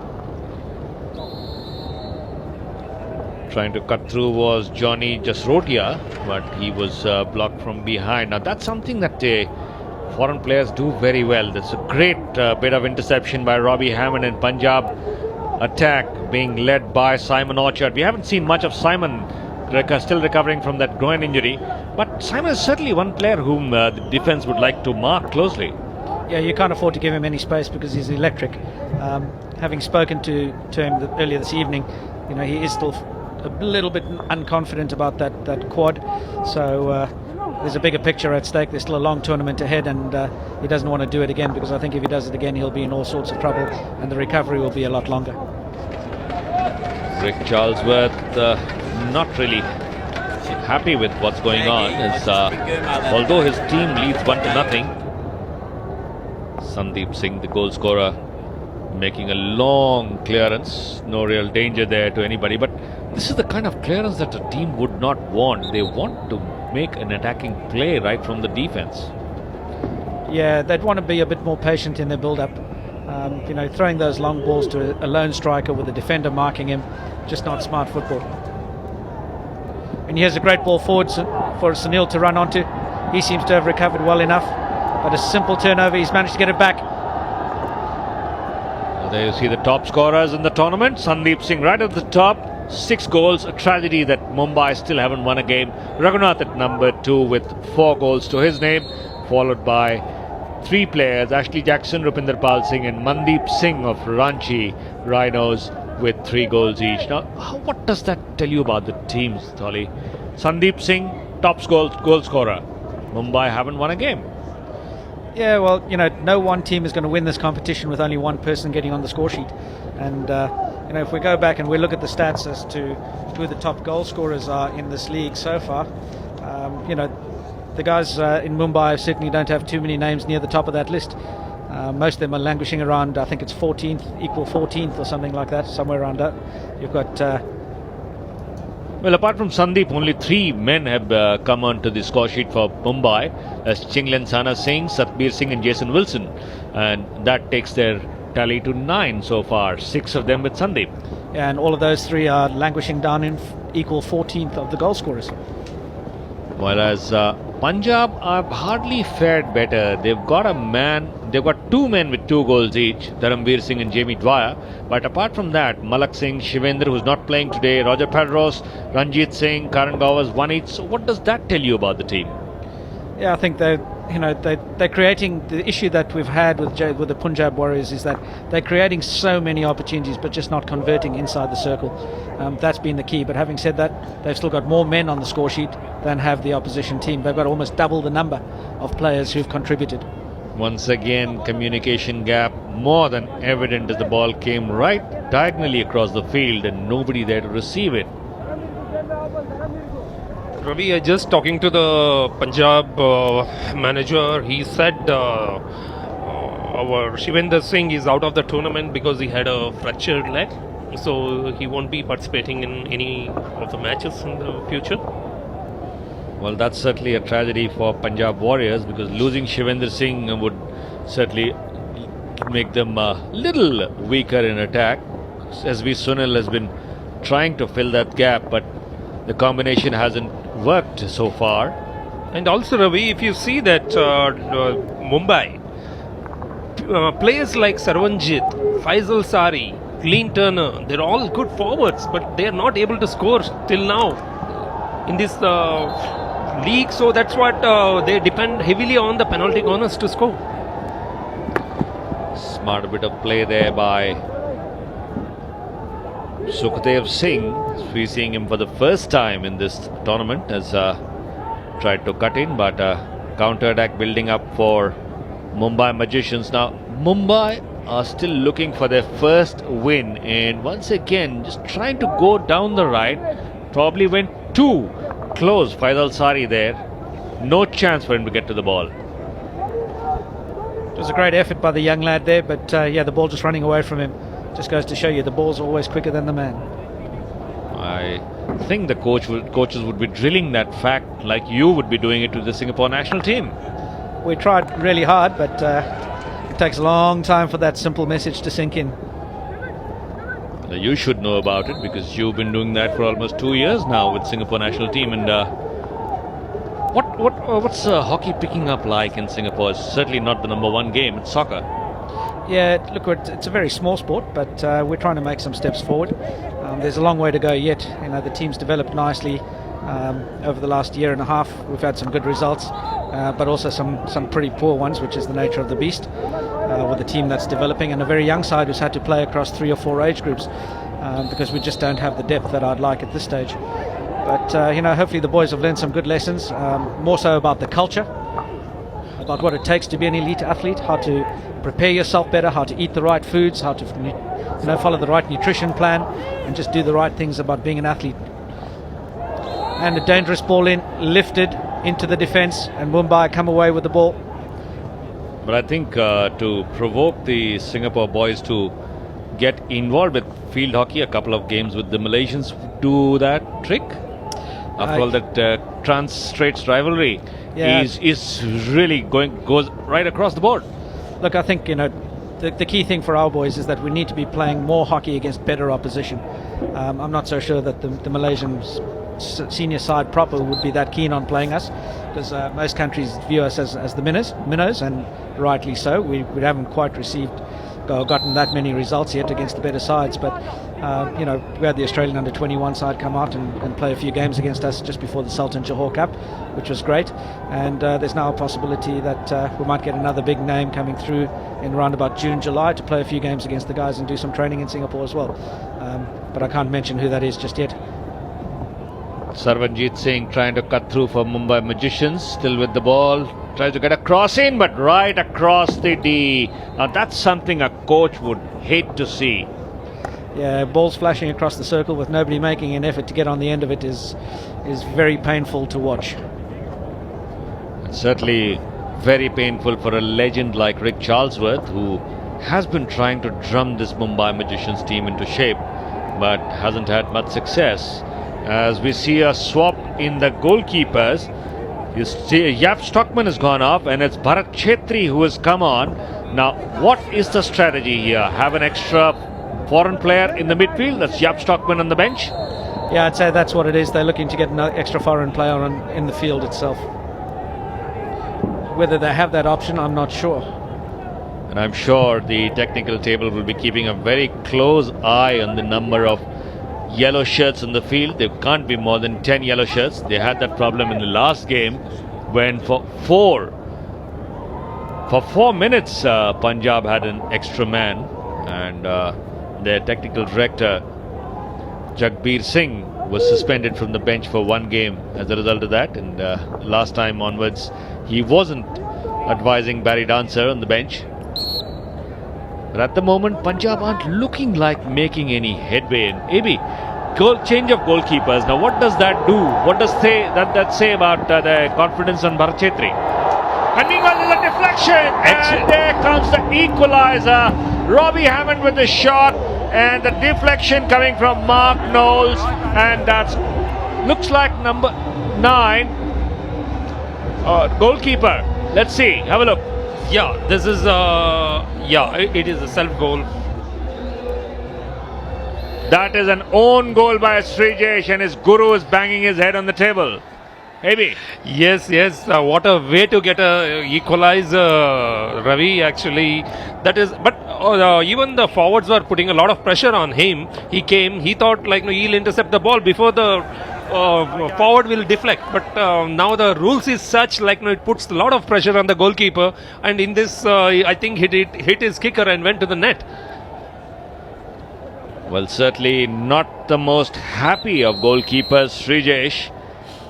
Speaker 10: Trying to cut through was Johnny Jasrotia, but he was blocked from behind. Now that's something that foreign players do very well. That's a great bit of interception by Robbie Hammond, and Punjab attack being led by Simon Orchard. We haven't seen much of Simon, still recovering from that groin injury, but Simon is certainly one player whom the defense would like to mark closely.
Speaker 11: Yeah, you can't afford to give him any space because he's electric. Having spoken to him earlier this evening, he is still a little bit unconfident about that quad, so there's a bigger picture at stake. There's still a long tournament ahead, and he doesn't want to do it again, because I think if he does it again, he'll be in all sorts of trouble, and the recovery will be a lot longer.
Speaker 10: Rick Charlesworth not really happy with what's going on, although his team leads 1-0. Sandeep Singh, the goal scorer, making a long clearance. No real danger there to anybody, but this is the kind of clearance that a team would not want. They want to make an attacking play right from the defense.
Speaker 11: Yeah, they'd want to be a bit more patient in their build-up. Throwing those long balls to a lone striker with a defender marking him, just not smart football. And here's a great ball forward for Sunil to run onto. He seems to have recovered well enough, but a simple turnover, he's managed to get it back.
Speaker 10: There you see the top scorers in the tournament. Sandeep Singh right at the top, 6 goals. A tragedy that Mumbai still haven't won a game. Raghunath at number 2 with 4 goals to his name, followed by 3 players, Ashley Jackson, Rupinder Pal Singh and Mandeep Singh of Ranchi Rhinos with 3 goals each. Now, what does that tell you about the teams, Tholi? Sandeep Singh, top goal scorer. Mumbai haven't won a game.
Speaker 11: Yeah, well, no one team is going to win this competition with only one person getting on the score sheet. And, if we go back and we look at the stats as to who the top goal scorers are in this league so far, the guys in Mumbai certainly don't have too many names near the top of that list. Most of them are languishing around, I think it's 14th, equal 14th or something like that, somewhere around that. You've got...
Speaker 10: Well, apart from Sandeep, only 3 men have come onto the score sheet for Mumbai. As Chinglen Sana Singh, Satbir Singh and Jason Wilson. And that takes their tally to 9 so far, 6 of them with Sandeep.
Speaker 11: Yeah, and all of those 3 are languishing down in equal 14th of the goal scorers.
Speaker 10: Whereas Punjab have hardly fared better. They've got 2 men with 2 goals each, Dharamveer Singh and Jamie Dwyer. But apart from that, Malak Singh, Shivendra, who's not playing today, Roger Padros, Ranjit Singh, Karan Gauva's 1 each. So what does that tell you about the team?
Speaker 11: Yeah, I think they're creating the issue that we've had with the Punjab Warriors is that they're creating so many opportunities but just not converting inside the circle. That's been the key. But having said that, they've still got more men on the score sheet than have the opposition team. They've got almost double the number of players who've contributed.
Speaker 10: Once again, communication gap more than evident as the ball came right diagonally across the field and nobody there to receive it.
Speaker 2: Ravi, just talking to the Punjab manager, he said our Shivendra Singh is out of the tournament because he had a fractured leg. So he won't be participating in any of the matches in the future.
Speaker 10: Well, that's certainly a tragedy for Punjab Warriors because losing Shivendra Singh would certainly make them a little weaker in attack. SV Sunil has been trying to fill that gap, but the combination hasn't worked so far.
Speaker 2: And also, Ravi, if you see that Mumbai, players like Sarvanjit, Faisal Sari, Clean Turner, they're all good forwards, but they're not able to score till now in this league. So that's what they depend heavily on the penalty corners to score.
Speaker 10: Smart bit of play there by Sukhdev Singh. We're seeing him for the first time in this tournament as tried to cut in, but counter-attack building up for Mumbai Magicians. Now, Mumbai are still looking for their first win, and once again, just trying to go down the right. Probably went too close. Faisal Sari there. No chance for him to get to the ball.
Speaker 11: It was a great effort by the young lad there, but yeah, the ball just running away from him. Just goes to show you the ball's always quicker than the man.
Speaker 10: I think the coaches would be drilling that fact like you would be doing it to the Singapore national team.
Speaker 11: We tried really hard, but it takes a long time for that simple message to sink in.
Speaker 10: You should know about it because you've been doing that for almost 2 years now with Singapore national team. And what's hockey picking up like in Singapore? It's certainly not the #1 game. It's soccer.
Speaker 11: Yeah, look, it's a very small sport, but we're trying to make some steps forward. There's a long way to go yet. You know, the team's developed nicely over the last year and a half. We've had some good results, but also some pretty poor ones, which is the nature of the beast. With a team that's developing and a very young side who's had to play across 3 or 4 age groups because we just don't have the depth that I'd like at this stage. But you know, hopefully the boys have learned some good lessons, more so about the culture, about what it takes to be an elite athlete, how to prepare yourself better, how to eat the right foods, how to follow the right nutrition plan, and just do the right things about being an athlete. And a dangerous ball in, lifted into the defence, and Mumbai come away with the ball.
Speaker 10: But I think to provoke the Singapore boys to get involved with field hockey, a couple of games with the Malaysians do that trick. After all, that trans-straits rivalry is really goes right across the board.
Speaker 11: Look, I think, you know, the key thing for our boys is that we need to be playing more hockey against better opposition. I'm not so sure that the Malaysian senior side proper would be that keen on playing us, because most countries view us as the minnows, and rightly so. We haven't quite gotten that many results yet against the better sides, but you know, we had the Australian under-21 side come out and play a few games against us just before the Sultan Johor Cup, which was great. And there's now a possibility that we might get another big name coming through in around about June, July to play a few games against the guys and do some training in Singapore as well. But I can't mention who that is just yet.
Speaker 10: Sarvanjit Singh trying to cut through for Mumbai Magicians, still with the ball, tries to get a cross in, but right across the D. Now that's something a coach would hate to see.
Speaker 11: Yeah, balls flashing across the circle with nobody making an effort to get on the end of it is very painful to watch.
Speaker 10: Certainly very painful for a legend like Rick Charlesworth, who has been trying to drum this Mumbai Magicians team into shape, but hasn't had much success. As we see a swap in the goalkeepers, you see Yap Stockman has gone off, and it's Bharat Chetri who has come on. Now, what is the strategy here? Have an extra foreign player in the midfield? That's Yap Stockman on the bench?
Speaker 11: Yeah, I'd say that's what it is. They're looking to get an extra foreign player in the field itself. Whether they have that option, I'm not sure.
Speaker 10: And I'm sure the technical table will be keeping a very close eye on the number of yellow shirts in the field. There can't be more than 10 yellow shirts. They had that problem in the last game when for 4 minutes Punjab had an extra man, and their technical director Jagbir Singh was suspended from the bench for 1 game as a result of that, and last time onwards he wasn't advising Barry Dancer on the bench. But at the moment Punjab aren't looking like making any headway. And AB, change of goalkeepers. Now what does that do? What does that say about the confidence on Bharat Chetri? And meanwhile there's a deflection. Excellent. And there comes the equalizer. Robbie Hammond with the shot, and the deflection coming from Mark Knowles, and that's looks like number 9 goalkeeper. Let's see, have a look.
Speaker 2: Yeah, this is it is a self goal.
Speaker 10: That is an own goal by Srijesh, and his guru is banging his head on the table. Maybe.
Speaker 2: Yes. What a way to get a equalizer, Ravi. Actually, that is. But even the forwards were putting a lot of pressure on him. He came. He thought like he'll intercept the ball before the forward will deflect. But now the rules is such like it puts a lot of pressure on the goalkeeper. And in this, I think he hit his kicker and went to the net.
Speaker 10: Well, certainly not the most happy of goalkeepers, Srijesh.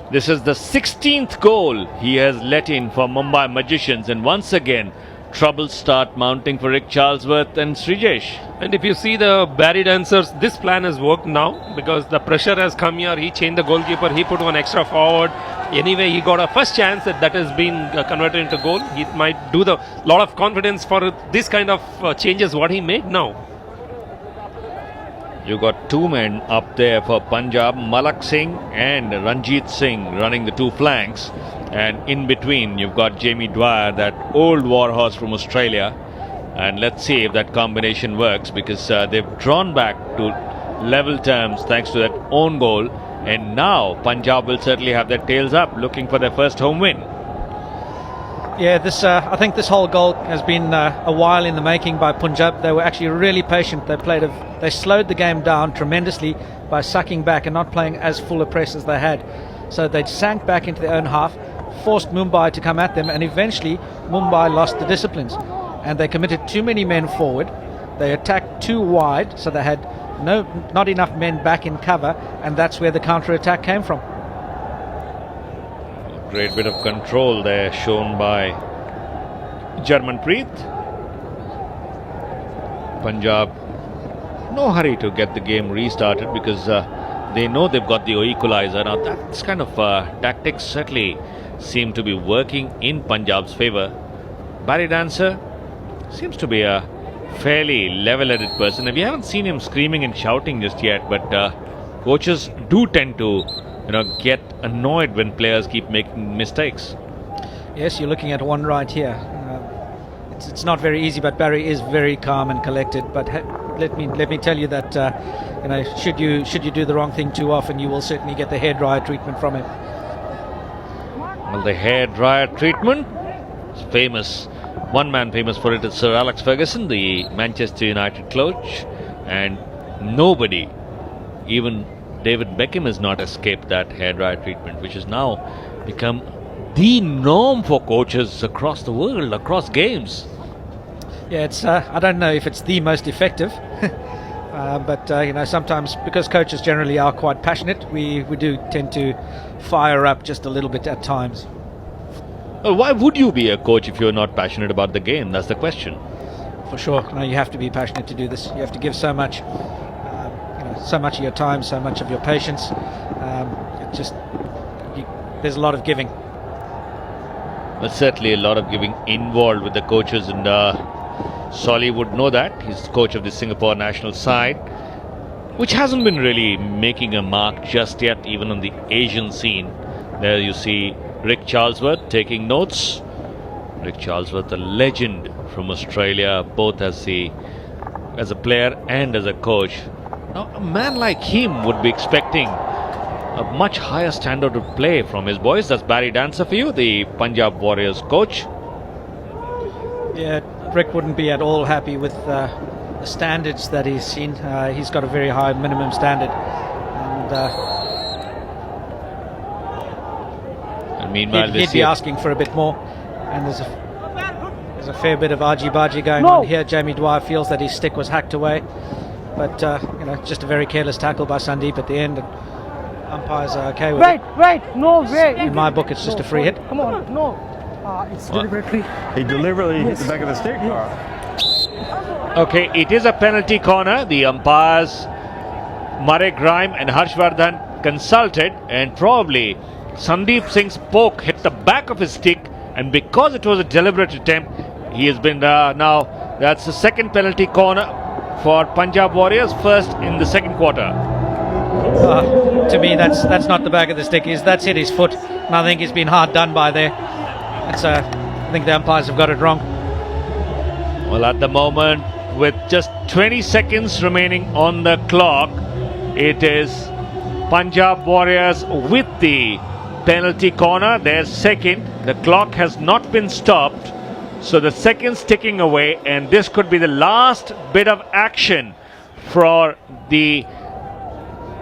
Speaker 10: This is the 16th goal he has let in for Mumbai Magicians, and once again troubles start mounting for Rick Charlesworth and Srijesh.
Speaker 2: And if you see the Barry Dancers, this plan has worked now because the pressure has come here. He changed the goalkeeper, he put one extra forward. Anyway, he got a first chance that has been converted into goal. He might do the lot of confidence for this kind of changes what he made now.
Speaker 10: You got 2 men up there for Punjab, Malak Singh and Ranjit Singh running the 2 flanks, and in between you've got Jamie Dwyer, that old warhorse from Australia, and let's see if that combination works, because they've drawn back to level terms thanks to that own goal, and now Punjab will certainly have their tails up looking for their first home win.
Speaker 11: Yeah, I think this whole goal has been a while in the making by Punjab. They were actually really patient. They slowed the game down tremendously by sucking back and not playing as full a press as they had. So they sank back into their own half, forced Mumbai to come at them, and eventually Mumbai lost the disciplines. And they committed too many men forward. They attacked too wide, so they had not enough men back in cover, and that's where the counter-attack came from.
Speaker 10: Great bit of control there shown by Jarmanpreet. Punjab, no hurry to get the game restarted because they know they've got the equalizer. Now that's kind of tactics certainly seem to be working in Punjab's favour. Barry Dancer seems to be a fairly level-headed person. We haven't seen him screaming and shouting just yet, but coaches do tend to get annoyed when players keep making mistakes.
Speaker 11: Yes, you're looking at one right here. It's not very easy, but Barry is very calm and collected. But let me tell you that should you do the wrong thing too often, you will certainly get the hairdryer treatment from him.
Speaker 10: Well, the hairdryer treatment is famous. One man famous for it is Sir Alex Ferguson, the Manchester United coach, and nobody, even David Beckham, has not escaped that hairdryer treatment, which has now become the norm for coaches across the world, across games.
Speaker 11: Yeah, it's I don't know if it's the most effective, but sometimes because coaches generally are quite passionate, we do tend to fire up just a little bit at times.
Speaker 10: Well, why would you be a coach if you're not passionate about the game? That's the question.
Speaker 11: For sure, you have to be passionate to do this. You have to give so much. So much of your time, so much of your patience. There's a lot of giving.
Speaker 10: But certainly a lot of giving involved with the coaches, and Solly would know that. He's coach of the Singapore national side, which hasn't been really making a mark just yet, even on the Asian scene. There you see Rick Charlesworth taking notes. Rick Charlesworth, a legend from Australia, both as a player and as a coach. Now, a man like him would be expecting a much higher standard of play from his boys. That's Barry Dancer for you, the Punjab Warriors coach.
Speaker 11: Yeah, Rick wouldn't be at all happy with the standards that he's seen. He's got a very high minimum standard.
Speaker 10: And meanwhile,
Speaker 11: he'd be asking for a bit more. And there's a fair bit of argy-bargy going on here. Jamie Dwyer feels that his stick was hacked away. But, just a very careless tackle by Sandeep at the end. And umpires are okay with it.
Speaker 13: No way.
Speaker 11: In my book, it's just a free hit.
Speaker 13: Come on, no. It's deliberately.
Speaker 4: He deliberately hit the back of the stick.
Speaker 10: Okay, it is a penalty corner. The umpires, Murray Grime and Harshvardhan, consulted, and probably Sandeep Singh's poke hit the back of his stick, and because it was a deliberate attempt, he has been now, that's the second penalty corner for Punjab Warriors, first in the second quarter.
Speaker 11: To me, that's not the back of the stick. That's hit his foot, and I think he's been hard done by there. I think the umpires have got it wrong.
Speaker 10: Well, at the moment, with just 20 seconds remaining on the clock, it is Punjab Warriors with the penalty corner. Their second. The clock has not been stopped, so the seconds ticking away, and this could be the last bit of action for the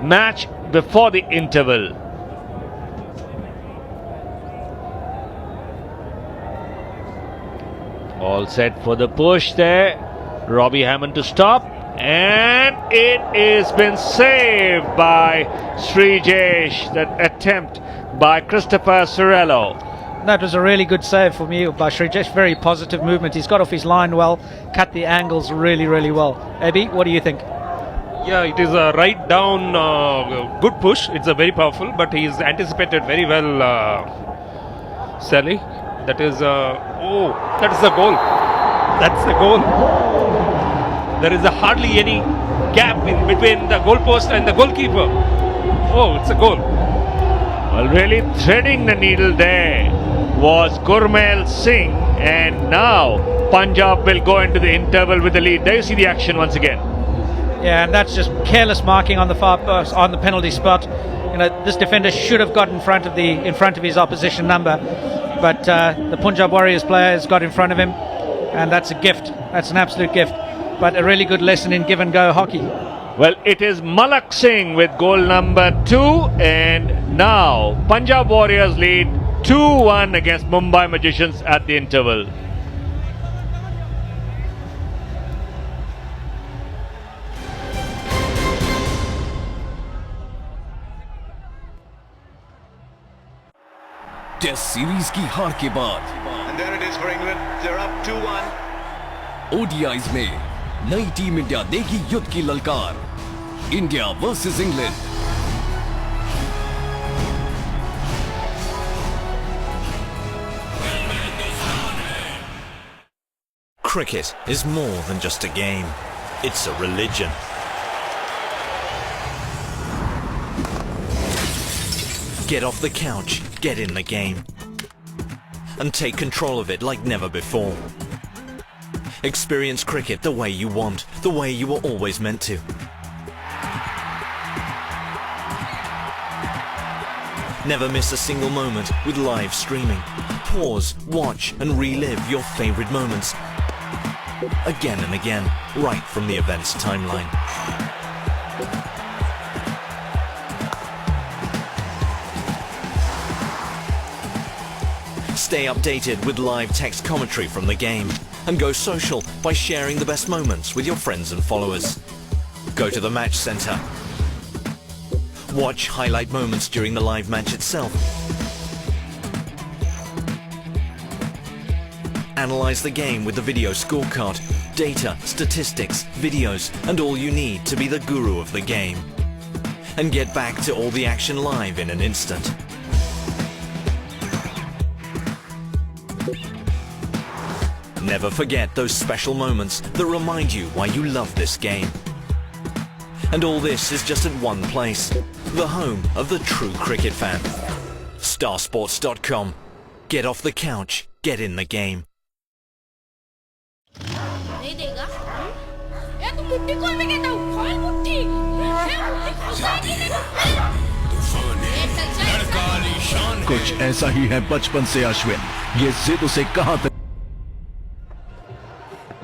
Speaker 10: match before the interval. All set for the push there. Robbie Hammond to stop, and it has been saved by Srijesh. That attempt by Christopher Sorello.
Speaker 11: That was a really good save for me by Srijesh. Very positive movement. He's got off his line well, cut the angles really, really well. Abby, what do you think?
Speaker 2: Yeah, it is a right down good push. It's a very powerful, but he's anticipated very well, Sally. That is that is the goal. That's the goal. There is hardly any gap in between the goalpost and the goalkeeper. Oh, it's a goal.
Speaker 10: Well, really threading the needle there was Gurmail Singh, and now Punjab will go into the interval with the lead. There you see the action once again.
Speaker 11: Yeah, and that's just careless marking on the far post, on the penalty spot. This defender should have got in front of his opposition number, but the Punjab Warriors player has got in front of him, and that's a gift. That's an absolute gift. But a really good lesson in give and go hockey.
Speaker 10: Well, it is Malak Singh with goal number 2, and now Punjab Warriors lead 2-1 against Mumbai Magicians at the interval.
Speaker 5: Test series की हार के बाद
Speaker 6: And there it is for England. They're up 2-1.
Speaker 5: ODIs में नई team India देगी युद्ध की ललकार. India versus England.
Speaker 7: Cricket is more than just a game. It's a religion. Get off the couch, get in the game, and take control of it like never before. Experience cricket the way you want, the way you were always meant to. Never miss a single moment with live streaming. Pause, watch, and relive your favorite moments again and again, right from the event's timeline. Stay updated with live text commentary from the game, and go social by sharing the best moments with your friends and followers. Go to the match center. Watch highlight moments during the live match itself. Analyze the game with the video scorecard, data, statistics, videos, and all you need to be the guru of the game. And get back to all the action live in an instant. Never forget those special moments that remind you why you love this game. And all this is just at one place, the home of the true cricket fan. Starsports.com. Get off the couch, get in the game.
Speaker 8: नहीं देगा ये तो मुट्ठी कौन में कहता हूँ खोल मुट्ठी ये मुट्ठी फंसाएगी नहीं
Speaker 9: कुछ ऐसा ही है बचपन से अश्विन, ये जिद उसे कहां तक।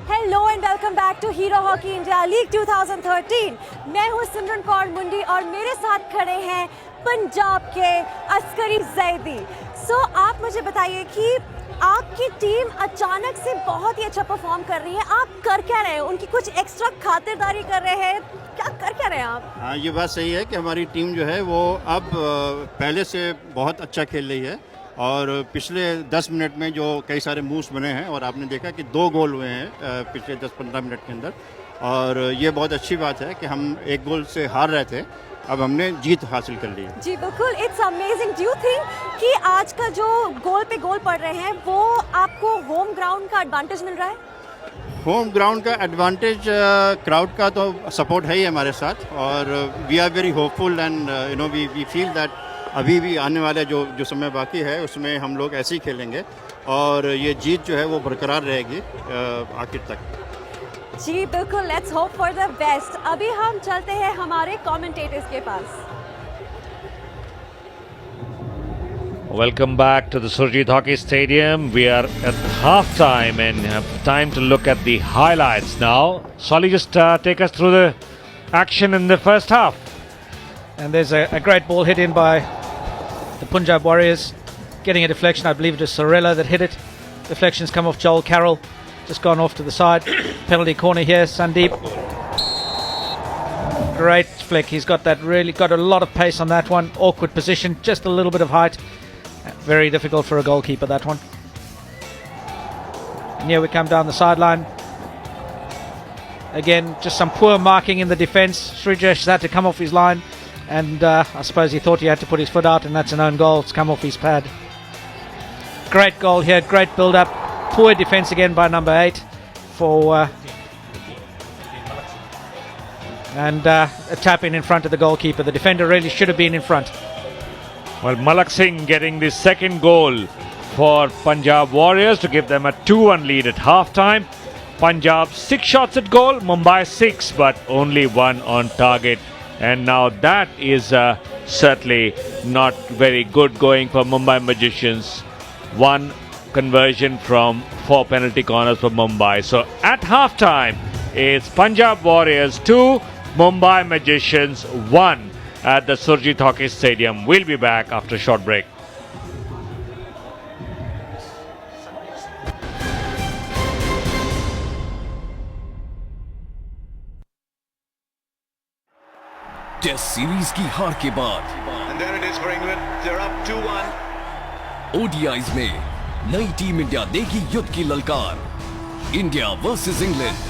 Speaker 1: Hello and welcome back to Hero Hockey India League 2013। मैं हूं सिमरन कौर मुंडी और मेरे साथ खड़े हैं पंजाब के अस्करी जैदी। सो आप मुझे बताइए कि आपकी टीम अचानक से बहुत ही अच्छा परफॉर्म कर रही है, आप कर क्या रहे हैं? उनकी कुछ एक्स्ट्रा खातिरदारी कर रहे हैं, क्या कर क्या रहे हैं आप?
Speaker 14: हाँ, ये बात सही है कि हमारी टीम जो है वो अब पहले से बहुत अच्छा खेल रही है और पिछले 10 मिनट में जो कई सारे मूव्स बने हैं और आपने देखा कि 2 गोल हुए हैं पिछले 10-15 मिनट के अंदर, और ये बहुत अच्छी बात है कि हम 1 गोल से हार रहे थे, अब हमने जीत हासिल कर ली है।
Speaker 1: जी बिल्कुल, it's amazing. Do you think कि आज का जो गोल पे गोल पड़ रहे हैं वो आपको होम ग्राउंड का एडवांटेज मिल रहा है?
Speaker 14: होम ग्राउंड का एडवांटेज, क्राउड का तो सपोर्ट है ही हमारे साथ, और we are very hopeful and you know we feel that अभी भी आने वाले जो समय बाकी है उसमें हम लोग ऐसे ही खेलेंगे और ये जीत जो है वो बरकरार रहेगी आखिर तक।
Speaker 1: जी बिल्कुल, let's hope for the best. अभी हम चलते हैं हमारे कमेंटेटर्स के पास।
Speaker 10: Welcome back to the Surjit Hockey Stadium. We are at half time and have time to look at the highlights now. Solly, just take us through the action in the first half.
Speaker 11: And there's a great ball hit in by the Punjab Warriors, getting a deflection. I believe it was Sorella that hit it. Deflections come off Joel Carroll, just gone off to the side. Penalty corner here, Sandeep. Great flick. He's got a lot of pace on that one. Awkward position, just a little bit of height. Very difficult for a goalkeeper, that one. And here we come down the sideline. Again, just some poor marking in the defence. Srijesh had to come off his line, and I suppose he thought he had to put his foot out, and that's an own goal. It's come off his pad. Great goal here, great build-up. Poor defence again by number 8 for and a tap in front of the goalkeeper. The defender really should have been in front.
Speaker 10: Well, Malak Singh getting the second goal for Punjab Warriors to give them a 2-1 lead at half-time. Punjab 6 shots at goal, Mumbai 6, but only 1 on target. And now that is certainly not very good going for Mumbai Magicians. 1 conversion from 4 penalty corners for Mumbai. So at half-time, it's Punjab Warriors 2, Mumbai Magicians 1 at the Surjit Hockey Stadium. We'll be back after a short break.
Speaker 5: Test series की हार के बाद
Speaker 6: And there it is for England. They're up 2-1.
Speaker 5: ODIs में नई team India देगी युद्ध की ललकार। India versus England.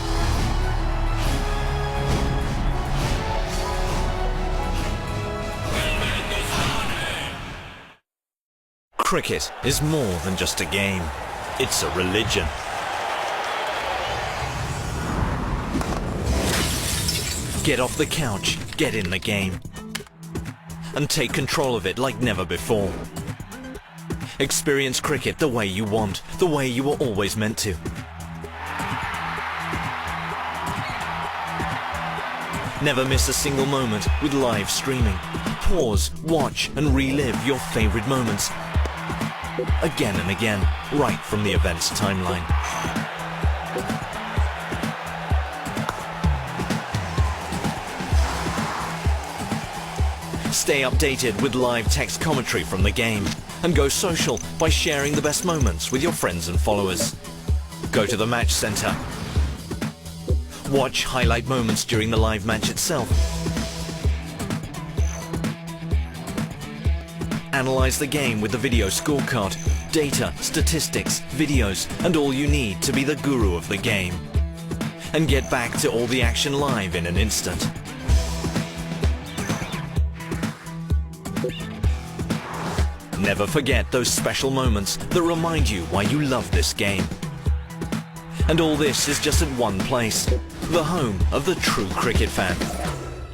Speaker 7: Cricket is more than just a game. It's a religion. Get off the couch, get in the game. And take control of it like never before. Experience cricket the way you want, the way you were always meant to. Never miss a single moment with live streaming. Pause, watch and relive your favorite moments. Again and again, right from the event's timeline. Stay updated with live text commentary from the game, and go social by sharing the best moments with your friends and followers. Go to the match center. Watch highlight moments during the live match itself. Analyze the game with the video scorecard, data, statistics, videos, and all you need to be the guru of the game. And get back to all the action live in an instant. Never forget those special moments that remind you why you love this game. And all this is just at one place, the home of the true cricket fan.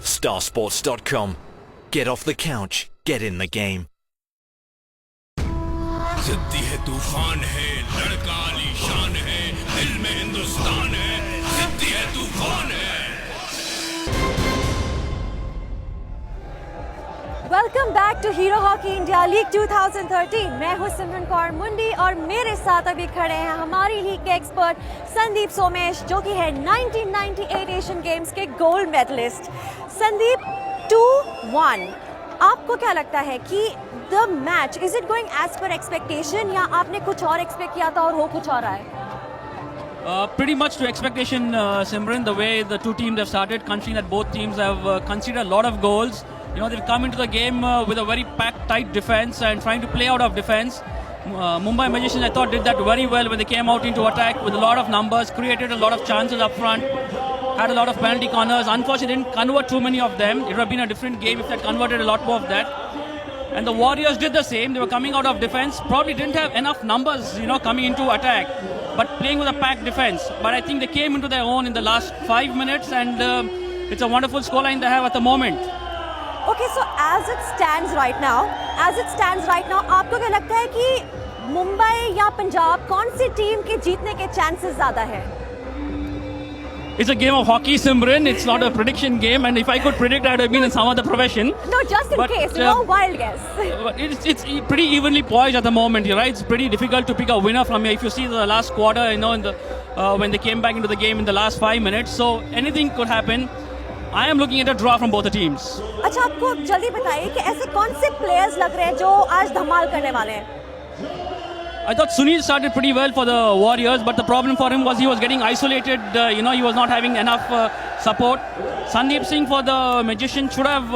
Speaker 7: Starsports.com. Get off the couch, get in the game.
Speaker 9: जिद्दी है तूफान है लड़का आलीशान है दिल में हिंदुस्तान है जिद्दी है तूफान है
Speaker 1: welcome back to Hero Hockey India League 2013। मैं हूं सिमरन कौर मुंडी और मेरे साथ अभी खड़े हैं हमारी लीग के एक्सपर्ट संदीप सोमेश, जो कि है 1998 एशियन गेम्स के गोल्ड मेडलिस्ट। संदीप, 2-1, आपको क्या लगता है कि the match is it going as per expectation या आपने कुछ और एक्सपेक्ट किया था और हो कुछ और रहा है?
Speaker 12: Pretty much to expectation, Simran, the way the two teams have started, considering that both teams have conceded a lot of goals. You know, they've come into the game with a very packed, tight defense and trying to play out of defense. Mumbai Magicians, I thought, did that very well when they came out into attack with a lot of numbers, created a lot of chances up front, had a lot of penalty corners. Unfortunately, didn't convert too many of them. It would have been a different game if they had converted a lot more of that. And the Warriors did the same. They were coming out of defense, probably didn't have enough numbers, you know, coming into attack, but playing with a packed defense. But I think they came into their own in the last 5 minutes, and it's a wonderful scoreline they have at the moment.
Speaker 1: Okay, so as it stands right now, आपको क्या लगता है कि मुंबई या पंजाब कौन सी team के जीतने के चांसेस ज्यादा है?
Speaker 12: It's a game of hockey, Simran. It's not a prediction game, and if I could predict, I'd have been in some other profession.
Speaker 1: No, just in case, no wild guess.
Speaker 12: It's pretty evenly poised at the moment, right? It's pretty difficult to pick a winner from here. If you see the last quarter, you know, in the when they came back into the game in the last 5 minutes, so anything could happen. I am looking at a draw from both the teams.
Speaker 1: अच्छा, आपको जल्दी बताइए कि ऐसे कौन से players लग रहे हैं जो आज धमाल करने वाले हैं?
Speaker 12: I thought Sunil started pretty well for the Warriors, but the problem for him was he was getting isolated. You know, he was not having enough support. Sandeep Singh for the Magicians should have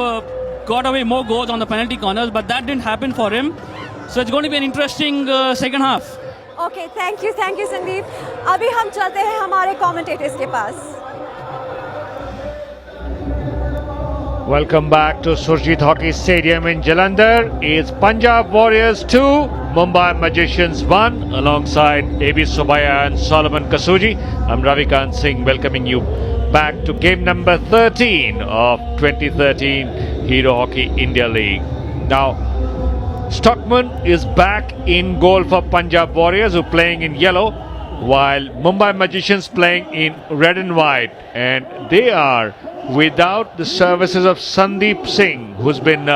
Speaker 12: got away more goals on the penalty corners, but that didn't happen for him. So it's going to be an interesting second half.
Speaker 1: Okay, thank you, Sandeep. अभी हम चलते हैं हमारे commentators के पास.
Speaker 10: Welcome back to Surjit Hockey Stadium in Jalandhar. It's Punjab Warriors 2, Mumbai Magicians 1, alongside AB Subaya and Solomon Kasuji. I'm Ravikant Singh welcoming you back to game number 13 of 2013 Hero Hockey India League. Now, Stockman is back in goal for Punjab Warriors, who are playing in yellow, while Mumbai Magicians playing in red and white, and they are without the services of Sandeep Singh, who's been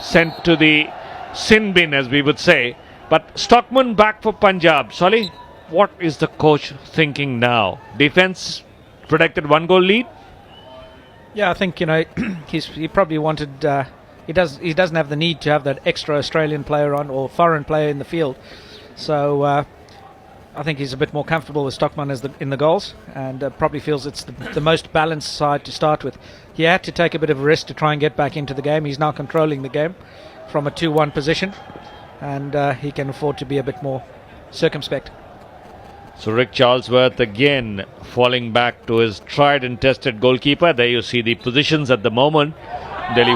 Speaker 10: sent to the sin bin, as we would say. But Stockman back for Punjab. Solly, what is the coach thinking now? Defense protected 1-goal lead?
Speaker 11: Yeah, I think, you know, he probably wanted. He doesn't have the need to have that extra Australian player on or foreign player in the field. So I think he's a bit more comfortable with Stockman in the goals, and probably feels it's the most balanced side to start with. He had to take a bit of a risk to try and get back into the game. He's now controlling the game from a 2-1 position, and he can afford to be a bit more circumspect.
Speaker 10: So Rick Charlesworth again falling back to his tried and tested goalkeeper. There you see the positions at the moment. Delhi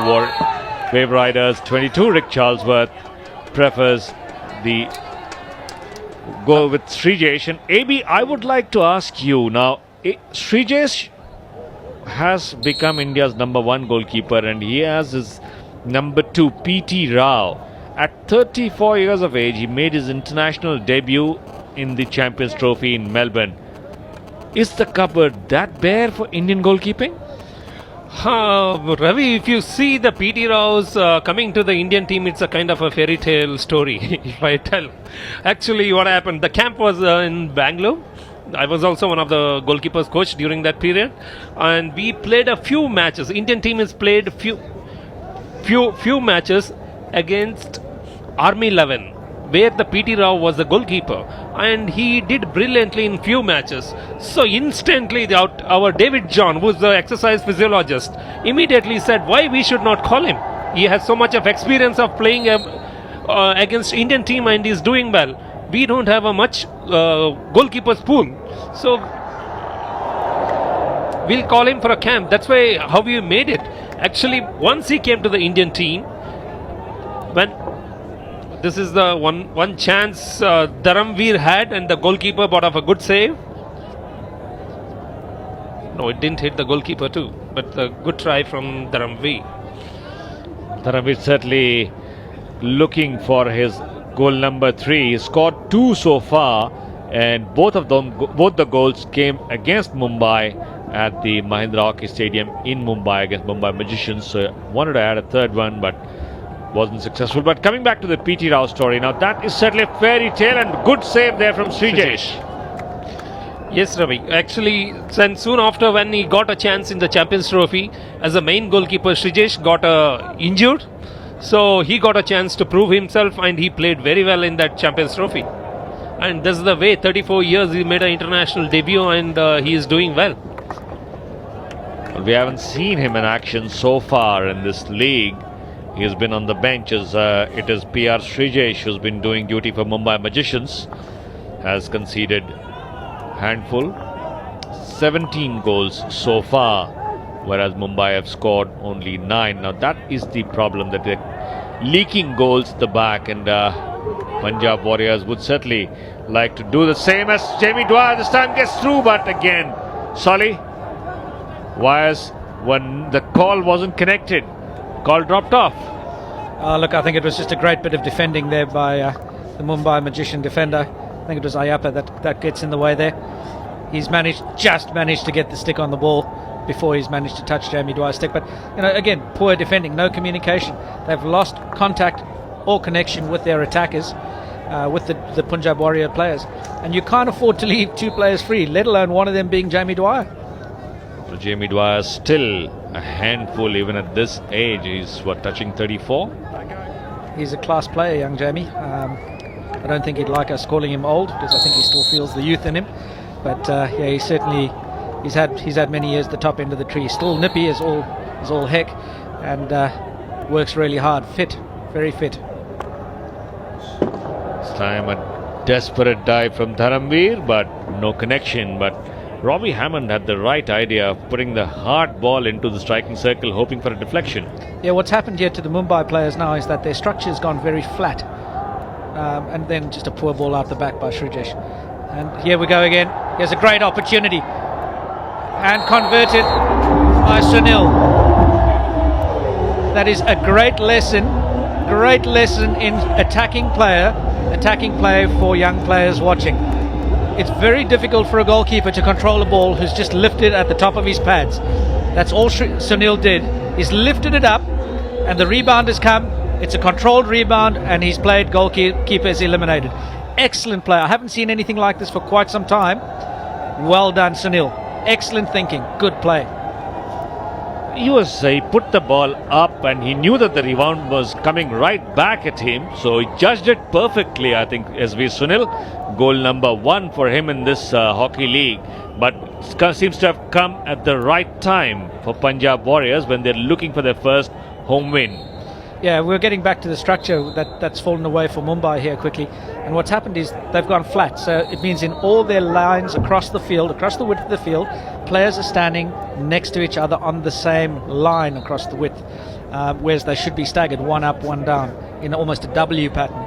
Speaker 10: Wave Riders 22. Rick Charlesworth prefers the go with Srijesh. And AB, I would like to ask you now, Srijesh has become India's #1 goalkeeper, and he has his #2 PT Rao. At 34 years of age, he made his international debut in the Champions Trophy in Melbourne. Is the cupboard that bare for Indian goalkeeping?
Speaker 2: Ravi, if you see the PT Rao's coming to the Indian team, it's a kind of a fairy tale story, if I tell. Actually, what happened, the camp was in Bangalore. I was also one of the goalkeepers coach during that period, and we played a few matches. Indian team has played few matches against Army 11, where the PT Rao was the goalkeeper, and he did brilliantly in few matches. So instantly our David John, who's the exercise physiologist, immediately said why we should not call him. He has so much of experience of playing against Indian team, and he's doing well. We don't have a much goalkeepers pool, so we'll call him for a camp. That's why how we made it. Actually, once he came to the Indian team, when this is the one chance Dharamveer had, and the goalkeeper brought off a good save. No, it didn't hit the goalkeeper too, but a good try from Dharamveer.
Speaker 10: Dharamveer certainly looking for his goal number 3. He scored 2 so far, and both the goals came against Mumbai at the Mahindra Hockey Stadium in Mumbai against Mumbai Magicians. So wanted to add a third one, but wasn't successful. But coming back to the PT Rao story, now that is certainly a fairy tale, and good save there from Srijesh.
Speaker 2: Yes, Ravi. Actually, and soon after, when he got a chance in the Champions Trophy as a main goalkeeper, Srijesh got injured. So he got a chance to prove himself, and he played very well in that Champions Trophy. And this is the way, 34 years, he made an international debut, and he is doing well.
Speaker 10: Well, we haven't seen him in action so far in this league. He has been on the bench as it is PR Srijesh who's been doing duty for Mumbai Magicians. Has conceded handful, 17 goals so far, whereas Mumbai have scored only 9. Now that is the problem, that they're leaking goals at the back, and Punjab Warriors would certainly like to do the same. As Jamie Dwyer this time gets through, but again, Solly Wires, when the call wasn't connected, call dropped off.
Speaker 11: Look, I think it was just a great bit of defending there by the Mumbai Magician defender. I think it was Ayappa that gets in the way there. He's just managed to get the stick on the ball before he's managed to touch Jamie Dwyer's stick. But, again, poor defending, no communication. They've lost contact or connection with their attackers, with the Punjab Warrior players. And you can't afford to leave 2 players free, let alone one of them being Jamie Dwyer.
Speaker 10: So Jamie Dwyer still a handful even at this age. He's touching 34?
Speaker 11: He's a class player, young Jamie. I don't think he'd like us calling him old, because I think he still feels the youth in him. But yeah, he's had many years at the top end of the tree. Still nippy as all heck, and works really hard. Fit, very fit.
Speaker 10: This time a desperate dive from Dharamveer, but no connection. But Robbie Hammond had the right idea of putting the hard ball into the striking circle, hoping for a deflection.
Speaker 11: Yeah, what's happened here to the Mumbai players now is that their structure's gone very flat. And then just a poor ball out the back by Srijesh. And here we go again. Here's a great opportunity. And converted by Sunil. That is a great lesson in attacking play for young players watching. It's very difficult for a goalkeeper to control a ball who's just lifted at the top of his pads. That's all Sunil did. He's lifted it up, and the rebound has come. It's a controlled rebound, and he's played. Goalkeeper is eliminated. Excellent play. I haven't seen anything like this for quite some time. Well done, Sunil. Excellent thinking. Good play.
Speaker 10: He put the ball up, and he knew that the rebound was coming right back at him, so he judged it perfectly. I think SV Sunil, goal number 1 for him in this hockey league, but seems to have come at the right time for Punjab Warriors when they're looking for their first home win.
Speaker 11: Yeah, we're getting back to the structure that's fallen away for Mumbai here quickly. And what's happened is they've gone flat. So it means in all their lines across the field, across the width of the field, players are standing next to each other on the same line across the width, whereas they should be staggered, one up, one down, in almost a W pattern.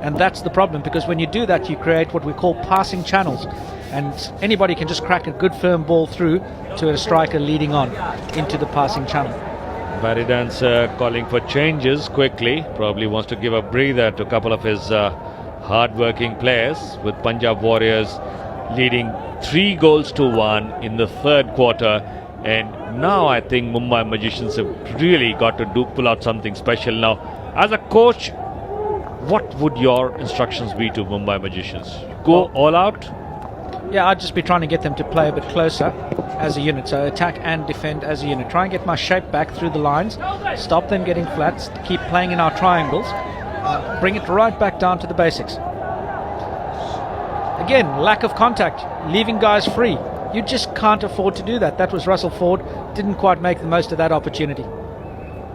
Speaker 11: And that's the problem, because when you do that, you create what we call passing channels. And anybody can just crack a good firm ball through to a striker leading on into the passing channel.
Speaker 10: Barry Dancer calling for changes quickly. Probably wants to give a breather to a couple of his hard-working players, with Punjab Warriors leading 3-1 in the third quarter. And now I think Mumbai Magicians have really got to pull out something special. Now, as a coach, what would your instructions be to Mumbai Magicians? Go all out?
Speaker 11: Yeah, I'd just be trying to get them to play a bit closer as a unit. So attack and defend as a unit. Try and get my shape back through the lines. Stop them getting flat. Keep playing in our triangles. Bring it right back down to the basics. Again, lack of contact. Leaving guys free. You just can't afford to do that. That was Russell Ford. Didn't quite make the most of that opportunity.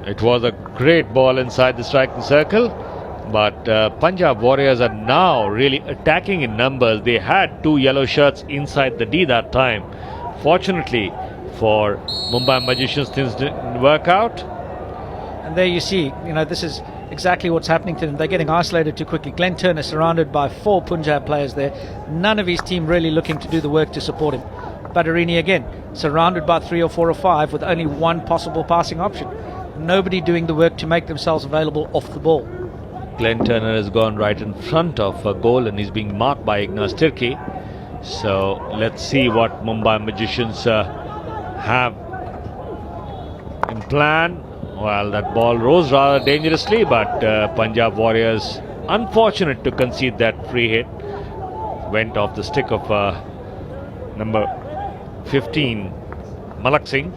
Speaker 10: It was a great ball inside the striking circle. But Punjab Warriors are now really attacking in numbers. They had 2 yellow shirts inside the D that time. Fortunately for Mumbai Magicians, things didn't work out.
Speaker 11: And there you see, this is exactly what's happening to them. They're getting isolated too quickly. Glenn Turner surrounded by 4 Punjab players there. None of his team really looking to do the work to support him. Badarini again, surrounded by 3 or 4 or 5 with only one possible passing option. Nobody doing the work to make themselves available off the ball.
Speaker 10: Glenn Turner has gone right in front of a goal and he's being marked by Ignas Tirki. So let's see what Mumbai Magicians have in plan. Well, that ball rose rather dangerously, but Punjab Warriors unfortunate to concede that free hit. Went off the stick of number 15, Malak Singh,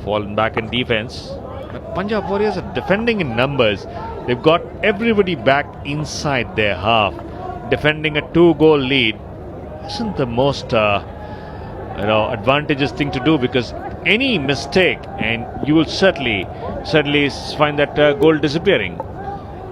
Speaker 10: fallen back in defense. But Punjab Warriors are defending in numbers. They've got everybody back inside their half. Defending a 2-goal lead isn't the most advantageous thing to do, because any mistake and you will certainly find that goal disappearing.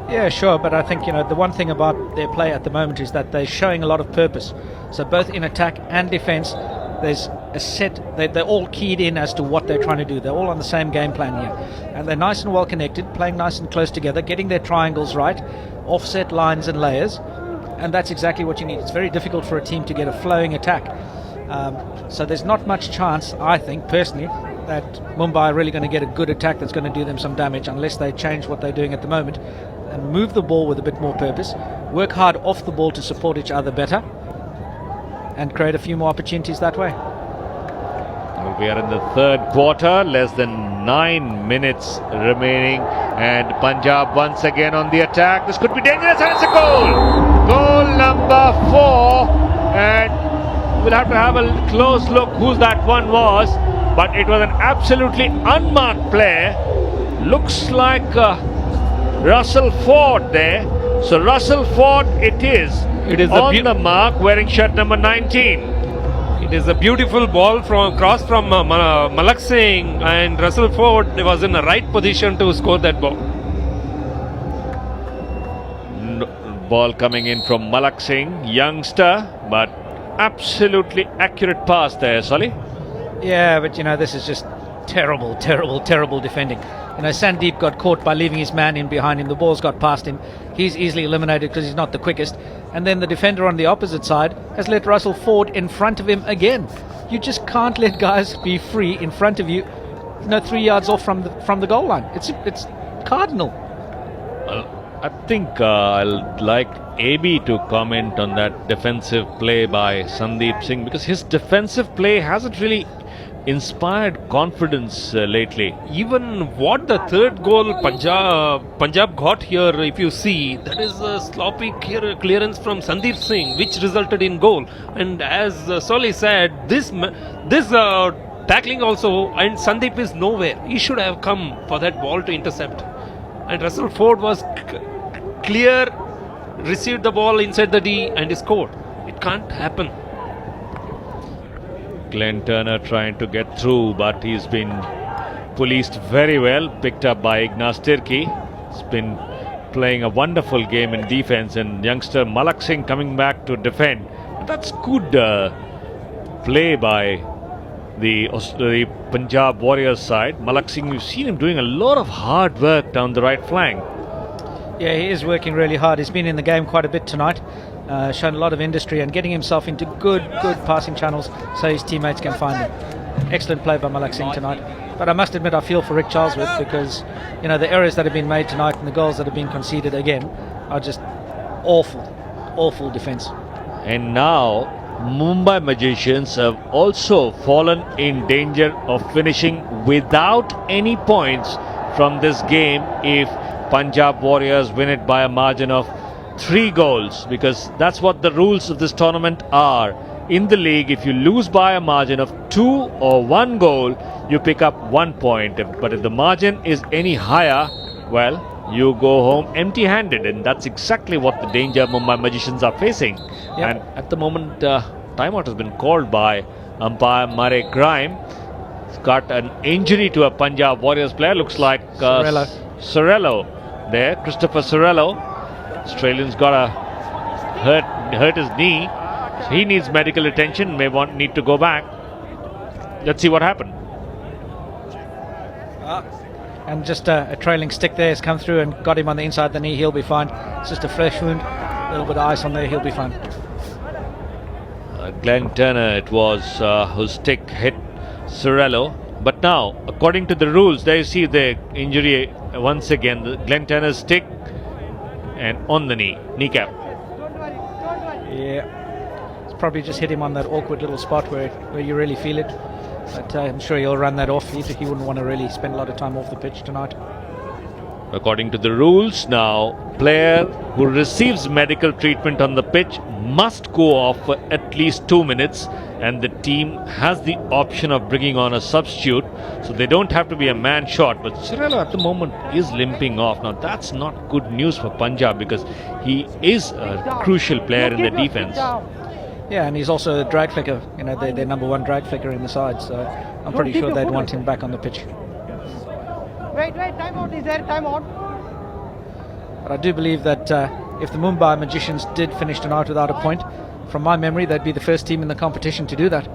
Speaker 11: Yeah, sure, but I think, the one thing about their play at the moment is that they're showing a lot of purpose. So both in attack and defense, there's a set, they're all keyed in as to what they're trying to do. They're all on the same game plan here. And they're nice and well connected, playing nice and close together, getting their triangles right, offset lines and layers. And that's exactly what you need. It's very difficult for a team to get a flowing attack. So there's not much chance, I think, personally, that Mumbai are really going to get a good attack that's going to do them some damage unless they change what they're doing at the moment and move the ball with a bit more purpose, work hard off the ball to support each other better, and create a few more opportunities that way.
Speaker 10: Well, we are in the third quarter, less than 9 minutes remaining, and Punjab once again on the attack. This could be dangerous, and it's a goal! Goal number 4, and we'll have to have a close look who that one was, but it was an absolutely unmarked play. Looks like Russell Ford there. So Russell Ford it is on the mark, wearing shirt number 19.
Speaker 2: It is a beautiful ball from cross from Malak Singh, and Russell Ford was in the right position to score that ball.
Speaker 10: Ball coming in from Malak Singh, youngster, but absolutely accurate pass there, Solly.
Speaker 11: Yeah, but this is just terrible defending. Sandeep got caught by leaving his man in behind him. The ball's got past him. He's easily eliminated because he's not the quickest. And then the defender on the opposite side has let Russell Ford in front of him again. You just can't let guys be free in front of you, 3 yards off from the goal line. It's cardinal.
Speaker 10: I think I'll like AB to comment on that defensive play by Sandeep Singh, because his defensive play hasn't really inspired confidence lately.
Speaker 2: Even what the third goal Punjab got here, if you see, that is a sloppy clearance from Sandeep Singh, which resulted in goal. And as Solly said, this tackling also, and Sandeep is nowhere. He should have come for that ball to intercept. And Russell Ford was clear, received the ball inside the D and he scored. It can't happen.
Speaker 10: Glenn Turner trying to get through, but he's been policed very well, picked up by Ignas Tirki. He's been playing a wonderful game in defense, and youngster Malak Singh coming back to defend. That's good play by the Punjab Warriors side. Malak Singh, we've seen him doing a lot of hard work down the right flank.
Speaker 11: Yeah, he is working really hard. He's been in the game quite a bit tonight. Shown a lot of industry and getting himself into good passing channels so his teammates can find him. Excellent play by Malak Singh tonight. But I must admit, I feel for Rick Charlesworth, because the errors that have been made tonight and the goals that have been conceded again are just awful defence.
Speaker 10: And now Mumbai Magicians have also fallen in danger of finishing without any points from this game if Punjab Warriors win it by a margin of 3 goals, because that's what the rules of this tournament are. In the league, if you lose by a margin of 2 or 1 goal, you pick up 1 point. But if the margin is any higher, well, you go home empty-handed, and that's exactly what the danger Mumbai Magicians are facing. Yep. And at the moment, timeout has been called by umpire Murray Grime. He's got an injury to a Punjab Warriors player. Looks like Sorello there, Christopher Sorello. Australian's got a hurt his knee. So he needs medical attention, need to go back. Let's see what happened.
Speaker 11: and just a trailing stick there has come through and got him on the inside the knee. He'll be fine. It's just a flesh wound, a little bit of ice on there. He'll be fine.
Speaker 10: Glenn Turner it was whose stick hit Cirello. But now, according to the rules, there you see the injury once again. Glenn Turner's stick and on the kneecap.
Speaker 11: Yeah, it's probably just hit him on that awkward little spot where you really feel it. But I'm sure he'll run that off. He wouldn't want to really spend a lot of time off the pitch tonight.
Speaker 10: According to the rules, now player who receives medical treatment on the pitch must go off for at least 2 minutes, and the team has the option of bringing on a substitute, so they don't have to be a man short. But Cirello at the moment is limping off. Now that's not good news for Punjab because he is a crucial player in the defence.
Speaker 11: Yeah, and he's also a drag flicker, their number one drag flicker in the side, so I'm pretty sure they'd want him back on the pitch.
Speaker 13: Wait, time out. Is there time out?
Speaker 11: But I do believe that if the Mumbai Magicians did finish tonight without a point, from my memory, they'd be the first team in the competition to do that.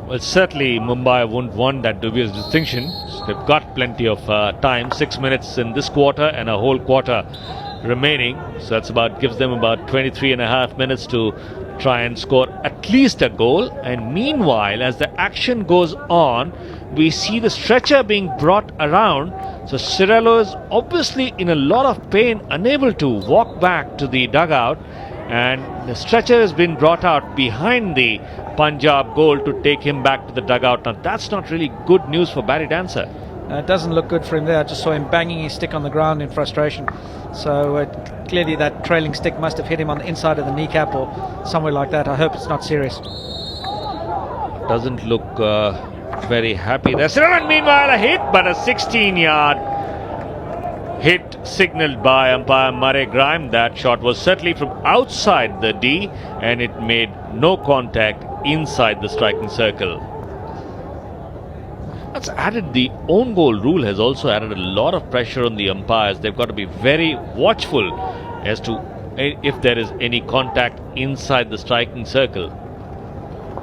Speaker 10: Well, certainly Mumbai won't want that dubious distinction. They've got plenty of time, 6 minutes in this quarter and a whole quarter remaining. So that's gives them about 23.5 minutes to try and score at least a goal. And meanwhile, as the action goes on, we see the stretcher being brought around. So Cirello is obviously in a lot of pain, unable to walk back to the dugout. And the stretcher has been brought out behind the Punjab goal to take him back to the dugout. Now that's not really good news for Barry Dancer.
Speaker 11: It doesn't look good for him there. I just saw him banging his stick on the ground in frustration. So clearly that trailing stick must have hit him on the inside of the kneecap or somewhere like that. I hope it's not serious.
Speaker 10: Doesn't look very happy there. Cirello, meanwhile, a hit, but a 16-yard hit signalled by umpire Murray Grime. That shot was certainly from outside the D and it made no contact inside the striking circle. That's added, the own goal rule has also added a lot of pressure on the umpires. They've got to be very watchful as to if there is any contact inside the striking circle.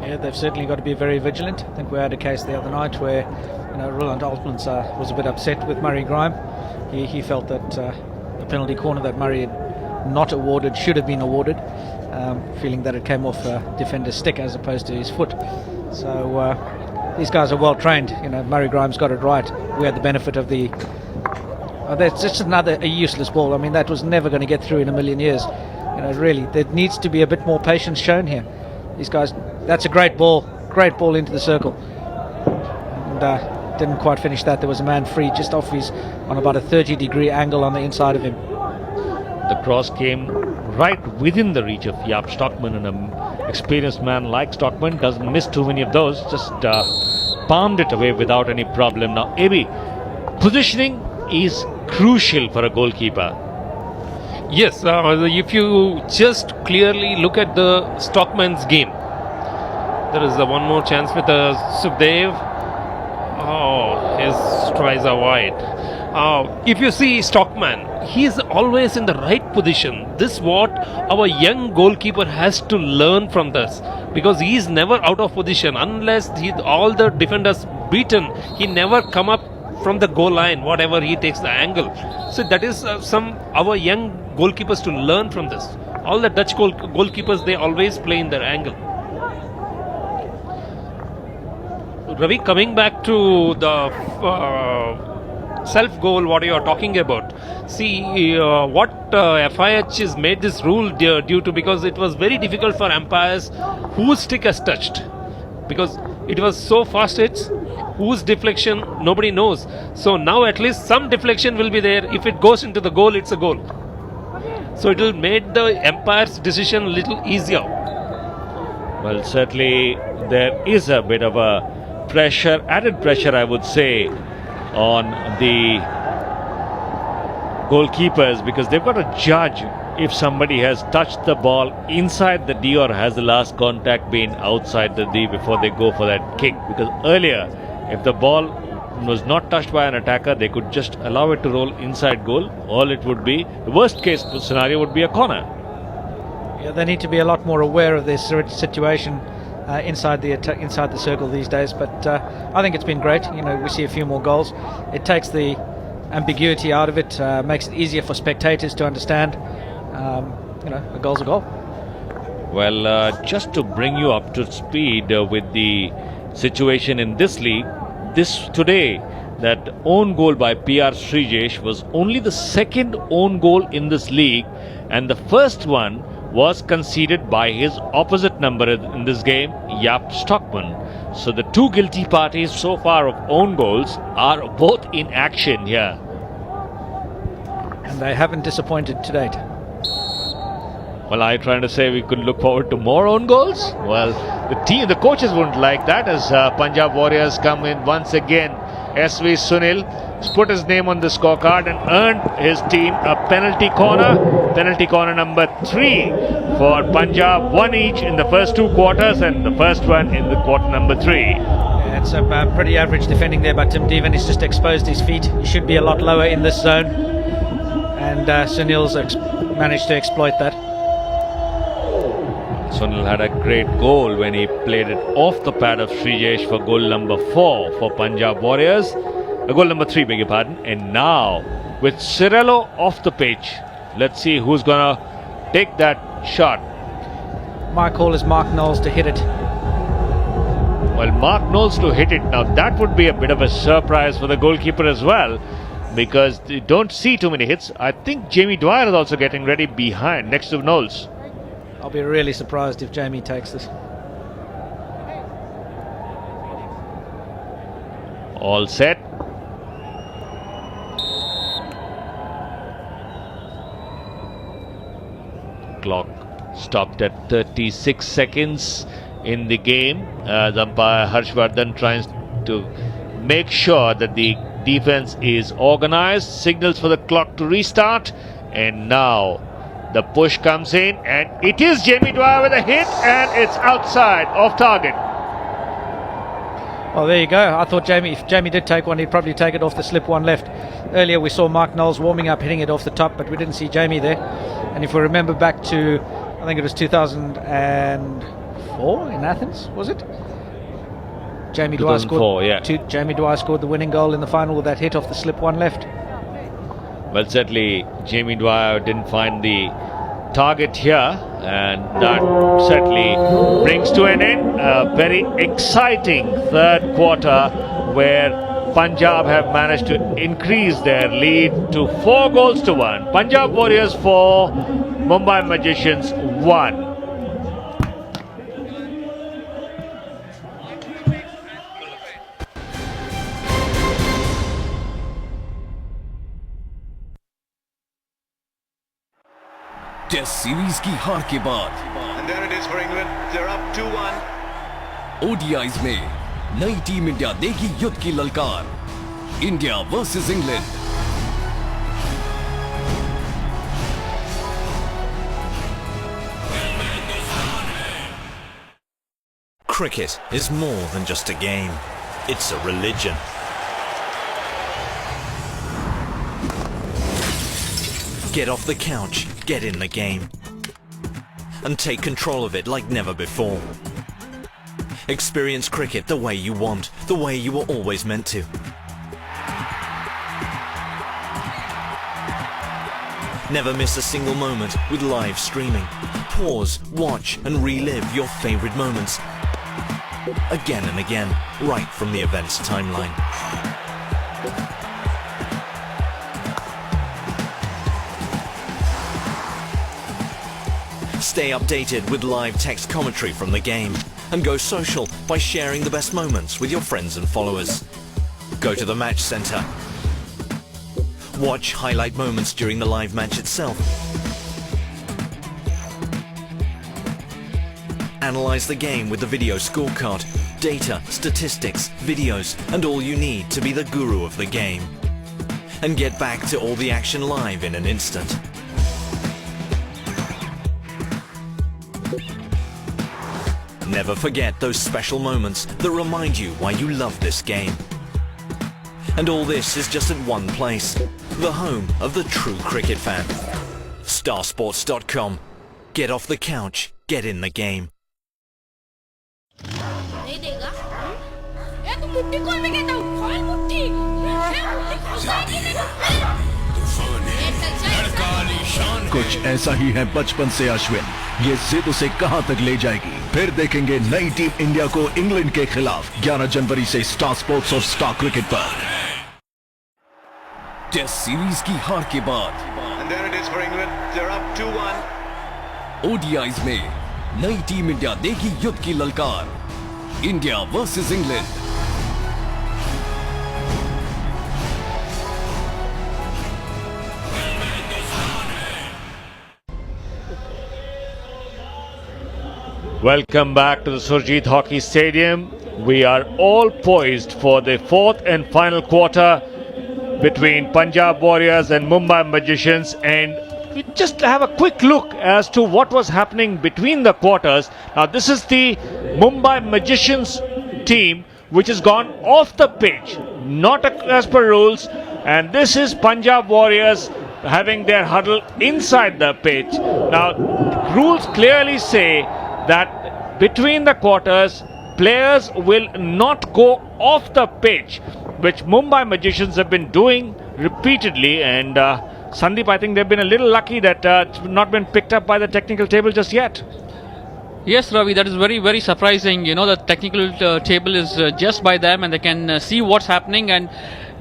Speaker 11: Yeah, they've certainly got to be very vigilant. I think we had a case the other night where Roland Altmans was a bit upset with Murray Grime. He felt that the penalty corner that Murray had not awarded should have been awarded, feeling that it came off a defender's stick as opposed to his foot. So these guys are well trained. Murray Grime's got it right. We had the benefit of the. That's just a useless ball. I mean, that was never going to get through in a million years. Really, there needs to be a bit more patience shown here. These guys. That's a great ball into the circle. And didn't quite finish that. There was a man free just off on about a 30-degree angle on the inside of him.
Speaker 10: The cross came right within the reach of Jaap Stockman, and an experienced man like Stockman doesn't miss too many of those. Just palmed it away without any problem. Now, AB, positioning is crucial for a goalkeeper.
Speaker 2: Yes, if you just clearly look at the Stockman's game, there is one more chance with Sukhdev. Oh, his tries are wide. If you see Stockman, he is always in the right position. This is what our young goalkeeper has to learn from this, because he is never out of position unless all the defenders beaten. He never come up from the goal line, whatever he takes the angle. So that is our young goalkeepers to learn from this. All the Dutch goalkeepers, they always play in their angle. Ravi, coming back to the self-goal, what you are talking about. See, what FIH has made this rule due to, because it was very difficult for umpires whose stick has touched. Because it was so fast hits, whose deflection, nobody knows. So now at least some deflection will be there. If it goes into the goal, it's a goal. So it will make the umpire's decision a little easier.
Speaker 10: Well, certainly there is a bit of a added pressure, I would say, on the goalkeepers, because they've got to judge if somebody has touched the ball inside the D or has the last contact been outside the D before they go for that kick. Because earlier, if the ball was not touched by an attacker, they could just allow it to roll inside goal. All it would be, the worst case scenario would be a corner.
Speaker 11: Yeah, they need to be a lot more aware of this situation inside the circle these days. But I think it's been great. We see a few more goals. It takes the ambiguity out of it, makes it easier for spectators to understand. A goal's a goal.
Speaker 10: Well, just to bring you up to speed with the situation in this league, today, that own goal by PR Srijesh was only the second own goal in this league, and the first one was conceded by his opposite number in this game, Jaap Stockman. So the two guilty parties so far of own goals are both in action here.
Speaker 11: And they haven't disappointed to date.
Speaker 10: Well, are you trying to say we could look forward to more own goals? Well, the coaches wouldn't like that, as Punjab Warriors come in once again. SV Sunil has put his name on the scorecard and earned his team a penalty corner. Penalty corner number 3 for Punjab, one each in the first 2 quarters and the first one in the quarter number 3.
Speaker 11: Yeah, it's a pretty average defending there by Tim Devan. He's just exposed his feet. He should be a lot lower in this zone. And Sunil's managed to exploit that.
Speaker 10: Sunil had a great goal when he played it off the pad of Srijesh for goal number 4 for Punjab Warriors. Goal number 3, beg your pardon. And now, with Cirello off the pitch, let's see who's going to take that shot.
Speaker 11: My call is Mark Knowles to hit it.
Speaker 10: Well, Mark Knowles to hit it. Now, that would be a bit of a surprise for the goalkeeper as well, because you don't see too many hits. I think Jamie Dwyer is also getting ready behind, next to Knowles.
Speaker 11: I'll be really surprised if Jamie takes this.
Speaker 10: All set. Clock stopped at 36 seconds in the game. The umpire Harshvardhan tries to make sure that the defense is organized. Signals for the clock to restart. And now the push comes in, and it is Jamie Dwyer with a hit, and it's outside of target.
Speaker 11: Well, there you go. I thought if Jamie did take one, he'd probably take it off the slip one left. Earlier we saw Mark Knowles warming up, hitting it off the top, but we didn't see Jamie there. And if we remember back to, I think it was 2004 in Athens, was it? Jamie Dwyer scored.
Speaker 10: Yeah.
Speaker 11: Jamie Dwyer scored the winning goal in the final with that hit off the slip one left.
Speaker 10: Well, certainly Jamie Dwyer didn't find the target here, and that certainly brings to an end a very exciting third quarter where Punjab have managed to increase their lead to 4 goals to 1. Punjab Warriors 4, Mumbai Magicians 1.
Speaker 5: Test series की हार के बाद
Speaker 6: And there it is for England. They're up 2-1.
Speaker 5: ODIs में नई team India देगी युद्ध की ललकार. India versus England.
Speaker 7: Cricket is more than just a game. It's a religion. Get off the couch, get in the game, and take control of it like never before. Experience cricket the way you want, the way you were always meant to. Never miss a single moment with live streaming. Pause, watch, and relive your favorite moments again and again, right from the event's timeline. Stay updated with live text commentary from the game, and go social by sharing the best moments with your friends and followers. Go to the match center. Watch highlight moments during the live match itself. Analyze the game with the video scorecard, data, statistics, videos, and all you need to be the guru of the game. And get back to all the action live in an instant. Never forget those special moments that remind you why you love this game. And all this is just at one place, the home of the true cricket fan. Starsports.com. Get off the couch, get in the game.
Speaker 8: नहीं देगा ये तो मुट्ठी कौन में कहता हूँ खोल मुट्ठी
Speaker 9: कुछ ऐसा ही है बचपन से अश्विन, ये जिद उसे कहां तक ले जाएगी। फिर देखेंगे नई टीम इंडिया को इंग्लैंड के खिलाफ 11 जनवरी से स्टार स्पोर्ट्स और स्टार क्रिकेट पर।
Speaker 5: टेस्ट सीरीज की हार के बाद
Speaker 6: And there it is for England. They're up 2-1.
Speaker 5: ODIs में नई टीम इंडिया देगी युद्ध की ललकार। India versus England.
Speaker 10: Welcome back to the Surjit Hockey Stadium. We are all poised for the fourth and final quarter between Punjab Warriors and Mumbai Magicians, and we just have a quick look as to what was happening between the quarters. Now this is the Mumbai Magicians team which has gone off the pitch, not as per rules, and this is Punjab Warriors having their huddle inside the pitch. Now rules clearly say that between the quarters players will not go off the pitch, which Mumbai Magicians have been doing repeatedly, and Sandeep, I think they've been a little lucky that it's not been picked up by the technical table just yet.
Speaker 12: Yes, Ravi, that is very, very surprising. You know, the technical table is just by them and they can see what's happening, and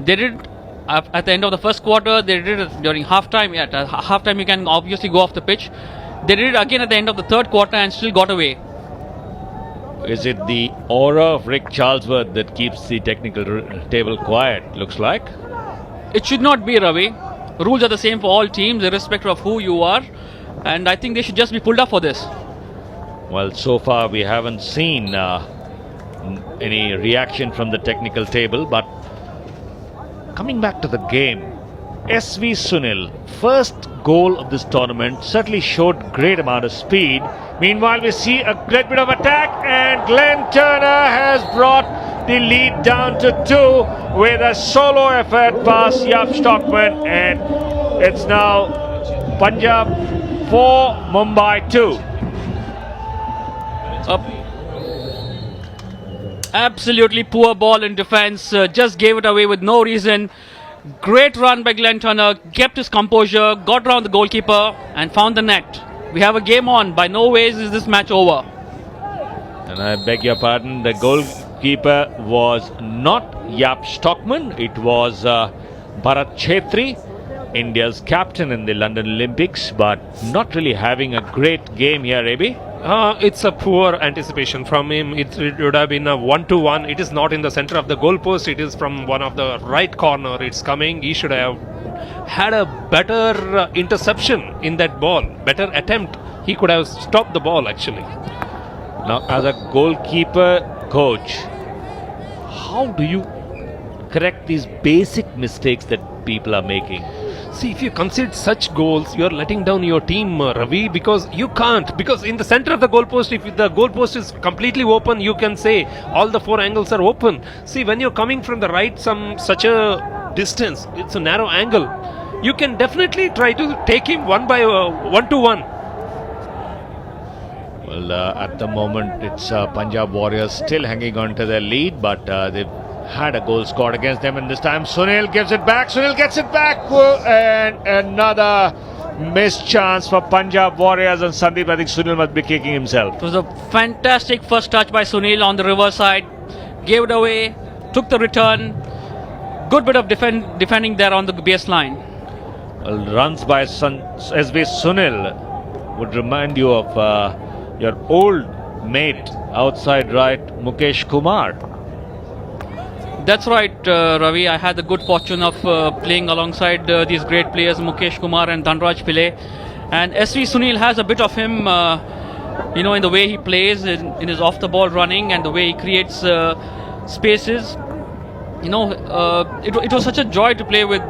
Speaker 12: they did at the end of the first quarter, they did it during halftime. At halftime you can obviously go off the pitch. They did it again at the end of the third quarter and still got away.
Speaker 10: Is it the aura of Rick Charlesworth that keeps the technical table quiet, looks like?
Speaker 12: It should not be, Ravi. Rules are the same for all teams, irrespective of who you are, and I think they should just be pulled up for this.
Speaker 10: Well, so far we haven't seen any reaction from the technical table, but coming back to the game, SV Sunil, first goal of this tournament, certainly showed great amount of speed. Meanwhile, we see a great bit of attack, and Glenn Turner has brought the lead down to 2 with a solo effort past Jaap Stockman, and it's now Punjab 4, Mumbai 2.
Speaker 12: Absolutely poor ball in defense, just gave it away with no reason. Great run by Glenn Turner, kept his composure, got around the goalkeeper and found the net. We have a game on. By no ways is this match over.
Speaker 10: And I beg your pardon, the goalkeeper was not Jaap Stockman, it was Bharat Chhetri, India's captain in the London Olympics, but not really having a great game here, Abi.
Speaker 2: It's a poor anticipation from him. It would have been a 1-1. It is not in the center of the goalpost. It is from one of the right corner. It's coming. He should have had a better interception in that ball. Better attempt. He could have stopped the ball actually.
Speaker 10: Now, as a goalkeeper coach, how do you correct these basic mistakes that people are making?
Speaker 2: See, if you concede such goals, you are letting down your team, Ravi, because you can't. Because in the center of the goalpost, if the goalpost is completely open, you can say all the 4 angles are open. See, when you're coming from the right, such a distance, it's a narrow angle. You can definitely try to take him 1-1.
Speaker 10: Well, at the moment, it's Punjab Warriors still hanging on to their lead, but they've had a goal scored against them, and this time Sunil gives it back. Sunil gets it back, and another missed chance for Punjab Warriors. And Sandeep, I think Sunil must be kicking himself.
Speaker 12: It was a fantastic first touch by Sunil on the reverse side. Gave it away, took the return. Good bit of defending there on the baseline.
Speaker 10: Well, runs by SV Sunil would remind you of your old mate outside right, Mukesh Kumar.
Speaker 12: That's right, Ravi. I had the good fortune of playing alongside these great players, Mukesh Kumar and Dhanraj Pillai. And SV Sunil has a bit of him, in the way he plays, in his off-the-ball running and the way he creates spaces. It was such a joy to play with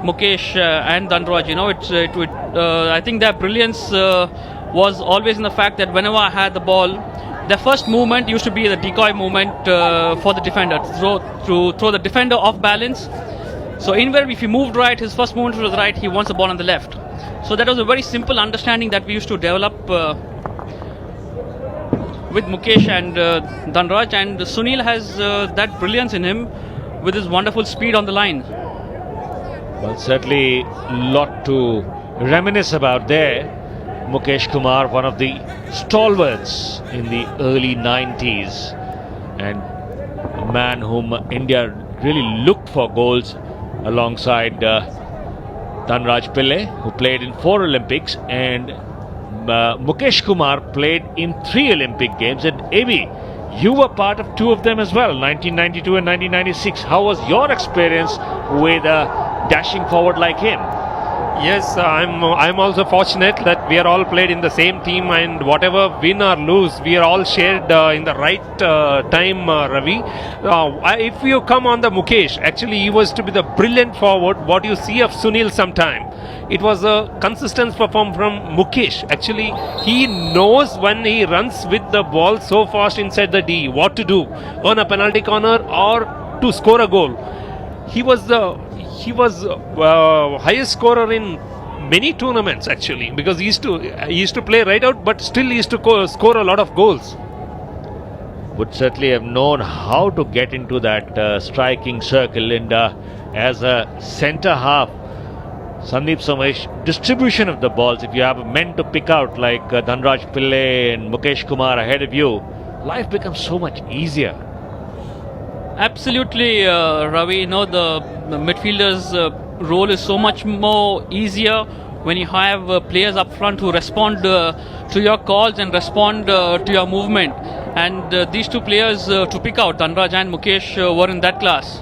Speaker 12: Mukesh and Dhanraj. I think their brilliance was always in the fact that whenever I had the ball, their first movement used to be the decoy movement for the defender, to throw the defender off balance. So anywhere if he moved right, his first movement was right, he wants the ball on the left. So that was a very simple understanding that we used to develop with Mukesh and Dhanraj, and Sunil has that brilliance in him with his wonderful speed on the line.
Speaker 10: Well, certainly lot to reminisce about there. Mukesh Kumar, one of the stalwarts in the early 90s, and a man whom India really looked for goals alongside Dhanraj Pillai, who played in 4 Olympics, and Mukesh Kumar played in 3 Olympic Games. And AB, you were part of 2 of them as well, 1992 and 1996. How was your experience with a dashing forward like him?
Speaker 2: Yes, I'm also fortunate that we are all played in the same team, and whatever win or lose, we are all shared in the right time, Ravi. If you come on the Mukesh, actually he was to be the brilliant forward. What you see of Sunil sometime, it was a consistent performance from Mukesh. Actually, he knows when he runs with the ball so fast inside the D, what to do, on a penalty corner or to score a goal. He was highest scorer in many tournaments actually, because he used to play right out, but still he used to score a lot of goals.
Speaker 10: Would certainly have known how to get into that striking circle, and as a centre half, Sandeep Somesh, distribution of the balls, if you have men to pick out like Dhanraj Pillai and Mukesh Kumar ahead of you, life becomes so much easier.
Speaker 12: Absolutely, Ravi. You know, the midfielder's role is so much more easier when you have players up front who respond to your calls and respond to your movement. And these 2 players to pick out, Dhanraj and Mukesh, were in that class.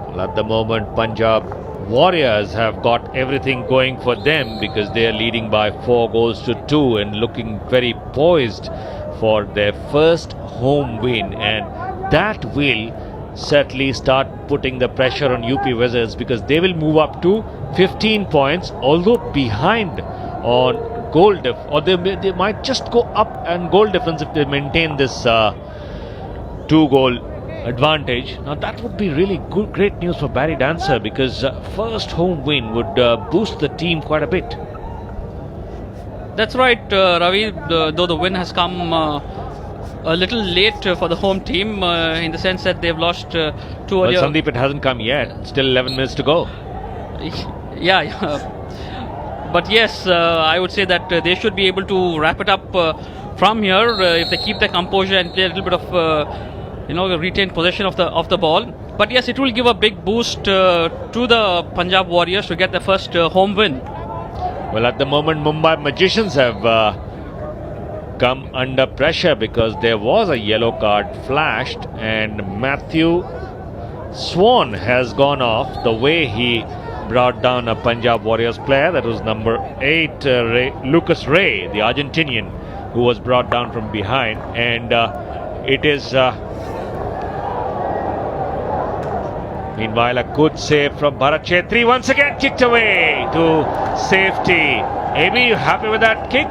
Speaker 10: Well, at the moment, Punjab Warriors have got everything going for them, because they are leading by 4-2 and looking very poised for their first home win, and that will certainly start putting the pressure on UP Wizards, because they will move up to 15 points, although behind on goal diff, or they might just go up and goal difference if they maintain this 2-goal advantage. Now that would be really good, great news for Barry Dancer, because first home win would boost the team quite a bit.
Speaker 12: That's right, Ravi. Though the win has come a little late for the home team, in the sense that they've lost 2 earlier.
Speaker 10: Well, Sandeep, it hasn't come yet. Still 11 minutes to go.
Speaker 12: Yeah. But yes, I would say that they should be able to wrap it up from here if they keep their composure and play a little bit of retain possession of the ball. But yes, it will give a big boost to the Punjab Warriors to get their first home win.
Speaker 10: Well, at the moment, Mumbai Magicians have come under pressure, because there was a yellow card flashed, and Matthew Swan has gone off the way he brought down a Punjab Warriors player. That was number 8, Lucas Ray, the Argentinian, who was brought down from behind. And it is meanwhile a good save from Bharat Chetri, once again kicked away to safety. Amy, you happy with that kick?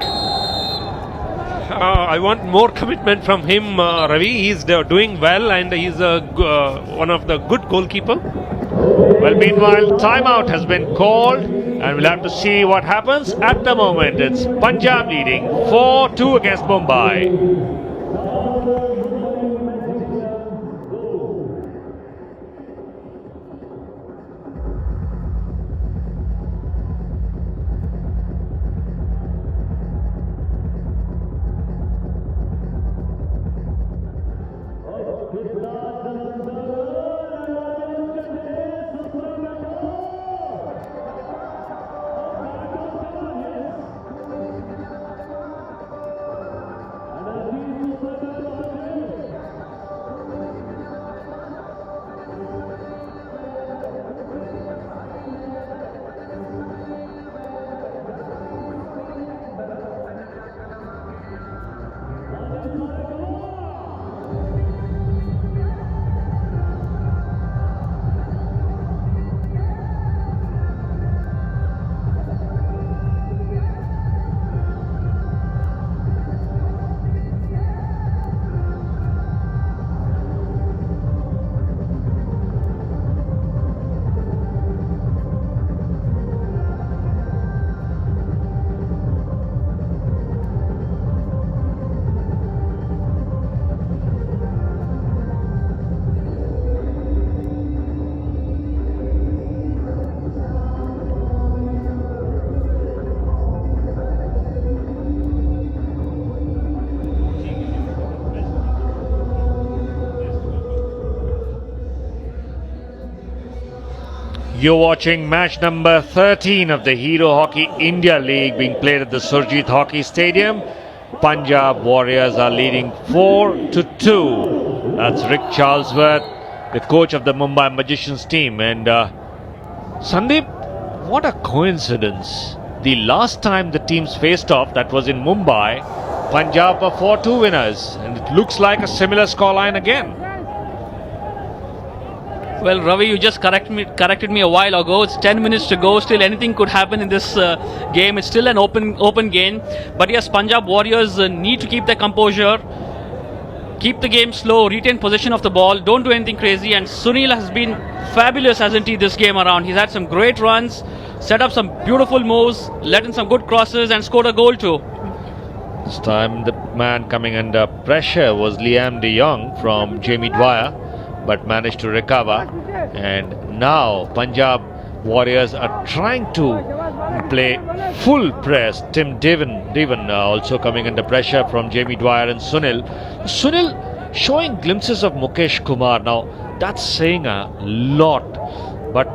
Speaker 2: I want more commitment from him, Ravi. He's doing well, and he's one of the good goalkeeper.
Speaker 10: Well, meanwhile, timeout has been called, and we'll have to see what happens. At the moment, it's Punjab leading 4-2 against Mumbai. You're watching match number 13 of the Hero Hockey India League being played at the Surjit Hockey Stadium. Punjab Warriors are leading 4-2. That's Rick Charlesworth, the coach of the Mumbai Magicians team. And Sandeep, what a coincidence. The last time the teams faced off, that was in Mumbai, Punjab were 4-2 winners. And it looks like a similar scoreline again.
Speaker 12: Well, Ravi, you just corrected me a while ago. It's 10 minutes to go. Still, anything could happen in this game. It's still an open game. But yes, Punjab Warriors need to keep their composure, keep the game slow, retain possession of the ball, don't do anything crazy. And Sunil has been fabulous, hasn't he, this game around? He's had some great runs, set up some beautiful moves, let in some good crosses, and scored a goal too.
Speaker 10: This time, the man coming under pressure was Liam de Jong from Jamie Dwyer, but managed to recover. And now Punjab Warriors are trying to play full press. Tim Devan also coming under pressure from Jamie Dwyer and Sunil showing glimpses of Mukesh Kumar. Now that's saying a lot, but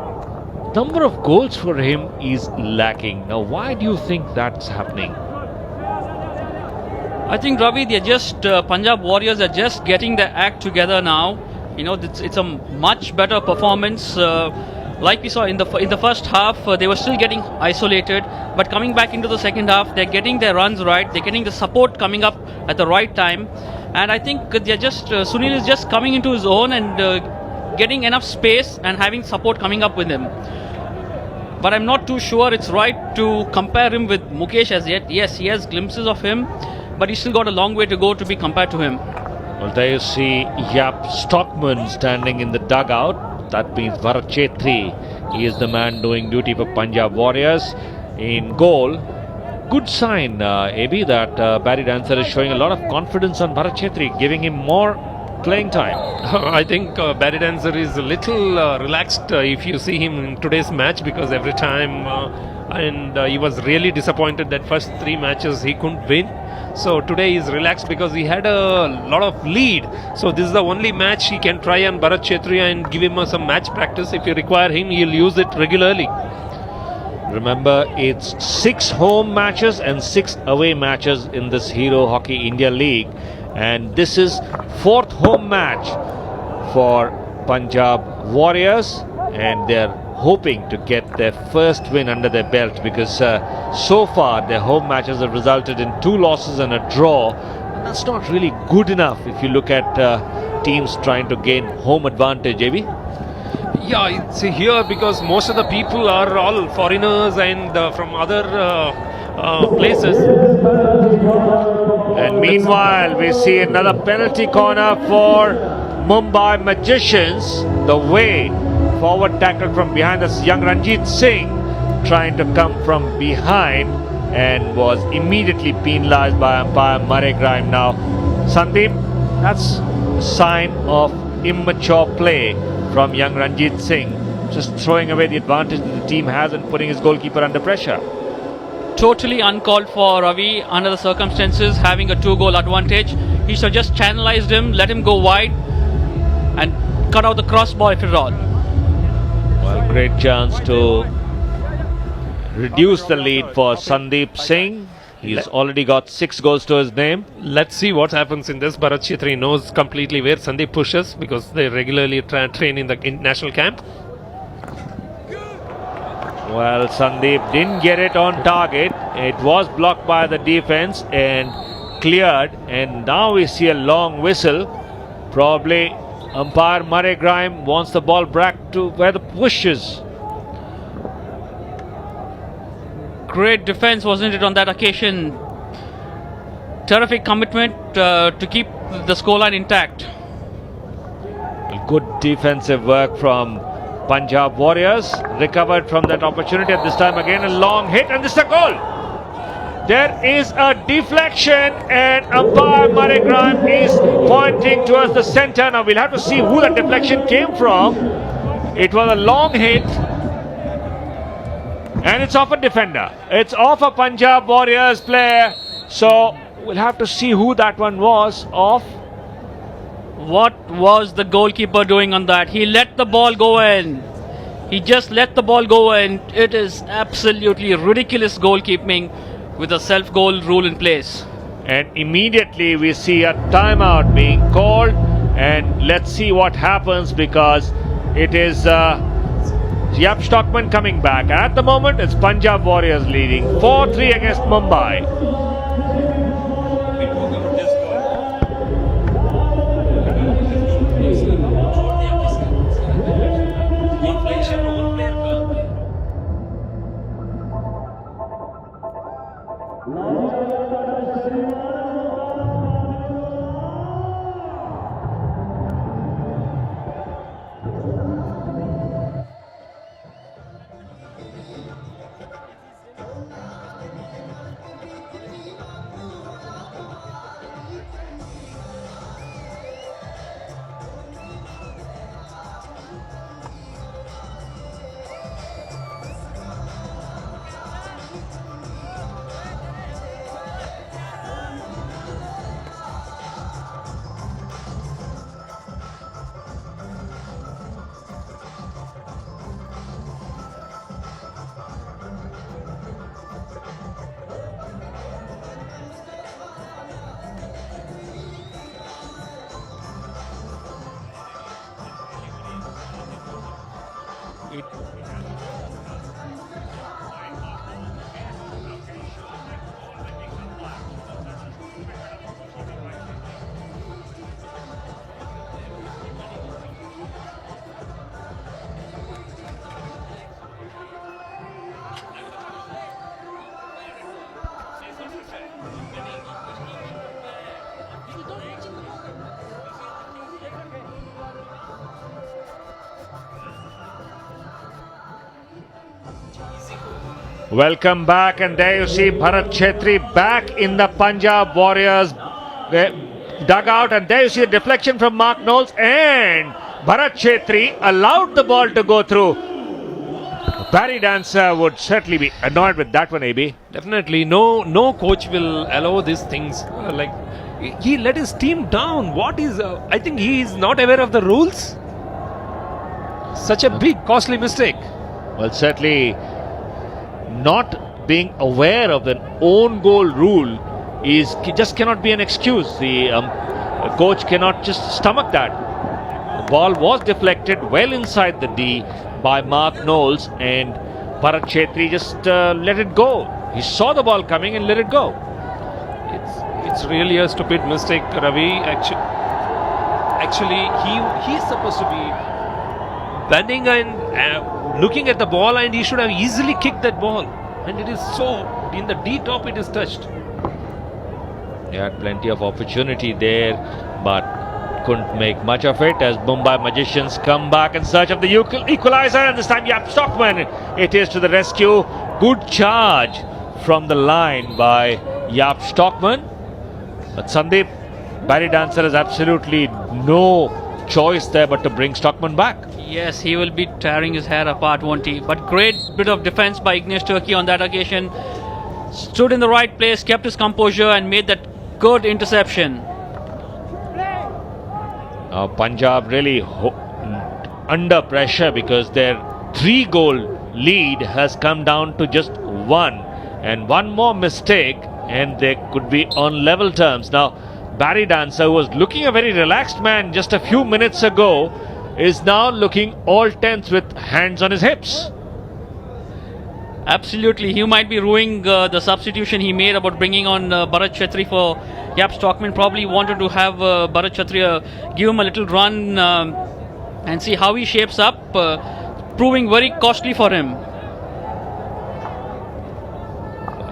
Speaker 10: number of goals for him is lacking. Now why do you think that's happening?
Speaker 12: I think, Ravi, they're just Punjab Warriors are just getting their act together now. You know, it's a much better performance. Like we saw in the first half, they were still getting isolated, but coming back into the second half, they're getting their runs right. They're getting the support coming up at the right time, and I think they're just Sunil is just coming into his own and getting enough space and having support coming up with him. But I'm not too sure it's right to compare him with Mukesh as yet. Yes, he has glimpses of him, but he's still got a long way to go to be compared to him.
Speaker 10: Well, there you see Yap Stockman standing in the dugout. That means Bharat Chetri. He is the man doing duty for Punjab Warriors. In goal, good sign, AB, that Barry Dancer is showing a lot of confidence on Bharat Chetri, giving him more playing time.
Speaker 2: I think Barry Dancer is a little relaxed if you see him in today's match, because every time he was really disappointed that first 3 matches he couldn't win. So today he's relaxed because he had a lot of lead. So this is the only match he can try on Bharat Chetri and give him some match practice. If you require him, he'll use it regularly.
Speaker 10: Remember, it's 6 home matches and 6 away matches in this Hero Hockey India League. And this is 4th home match for Punjab Warriors. And they're hoping to get their first win under their belt, because so far their home matches have resulted in 2 losses and a draw. And that's not really good enough if you look at teams trying to gain home advantage, JB.
Speaker 2: Yeah, it's here because most of the people are all foreigners and from other places.
Speaker 10: And meanwhile, we see another penalty corner for Mumbai Magicians. The way forward tackle from behind, this young Ranjit Singh trying to come from behind and was immediately penalized by umpire Murray Grime. Now, Sandeep, that's a sign of immature play from young Ranjit Singh, just throwing away the advantage that the team has and putting his goalkeeper under pressure.
Speaker 12: Totally uncalled for, Ravi, under the circumstances, having a 2-goal advantage. He should have just channelized him, let him go wide and cut out the crossbar if at all.
Speaker 10: Well, great chance to reduce the lead for Sandeep Singh. He's already got 6 goals to his name.
Speaker 2: Let's see what happens in this. Bharat Chetri knows completely where Sandeep pushes because they regularly train in the national camp.
Speaker 10: Well, Sandeep didn't get it on target. It was blocked by the defense and cleared. And now we see a long whistle. Probably umpire Murray Grime wants the ball back to where the push is.
Speaker 12: Great defense, wasn't it, on that occasion? Terrific commitment to keep the scoreline intact.
Speaker 10: Good defensive work from Punjab Warriors. Recovered from that opportunity. At this time again a long hit, and this is a goal. There is a deflection and umpire Murray Grime is pointing towards the centre. Now we'll have to see who the deflection came from. It was a long hit. And it's off a defender. It's off a Punjab Warriors player. So we'll have to see who that one was off.
Speaker 12: What was the goalkeeper doing on that? He let the ball go in. He just let the ball go, and it is absolutely ridiculous goalkeeping with a self-goal rule in place.
Speaker 10: And immediately we see a timeout being called, and let's see what happens, because it is Jaap Stockman coming back. At the moment, it's Punjab Warriors leading 4-3 against Mumbai. Welcome back, and there you see Bharat Chetri back in the Punjab Warriors dugout, and there you see a deflection from Mark Knowles, and Bharat Chetri allowed the ball to go through. Barry Dancer would certainly be annoyed with that one, AB.
Speaker 2: Definitely, no coach will allow these things. Like, he let his team down. What is? I think he is not aware of the rules. Such a big, costly mistake.
Speaker 10: Well, certainly not being aware of an own goal rule just cannot be an excuse. The coach cannot just stomach that. The ball was deflected well inside the D by Mark Knowles, and Bharat Chetri just let it go. He saw the ball coming and let it go.
Speaker 2: It's really a stupid mistake, Ravi. Actually, he is supposed to be bending and looking at the ball, and he should have easily kicked that ball. And it is so, in the D top it is touched.
Speaker 10: They had plenty of opportunity there, but couldn't make much of it as Mumbai Magicians come back in search of the equalizer, and this time Jaap Stockman, it is to the rescue. Good charge from the line by Jaap Stockman. But Sandeep, Barry Dancer has absolutely no choice there but to bring Stockman back.
Speaker 12: Yes, he will be tearing his hair apart, won't he? But great bit of defense by Ignesh Turkey on that occasion. Stood in the right place, kept his composure, and made that good interception.
Speaker 10: Punjab really under pressure because their 3-goal lead has come down to just 1. And one more mistake and they could be on level terms. Now, Barry Dancer, who was looking a very relaxed man just a few minutes ago, is now looking all tense with hands on his hips.
Speaker 12: Absolutely, he might be ruining the substitution he made about bringing on Bharat Chetri for Jaap Stockman. Probably wanted to have Bharat Chetri give him a little run and see how he shapes up, proving very costly for him.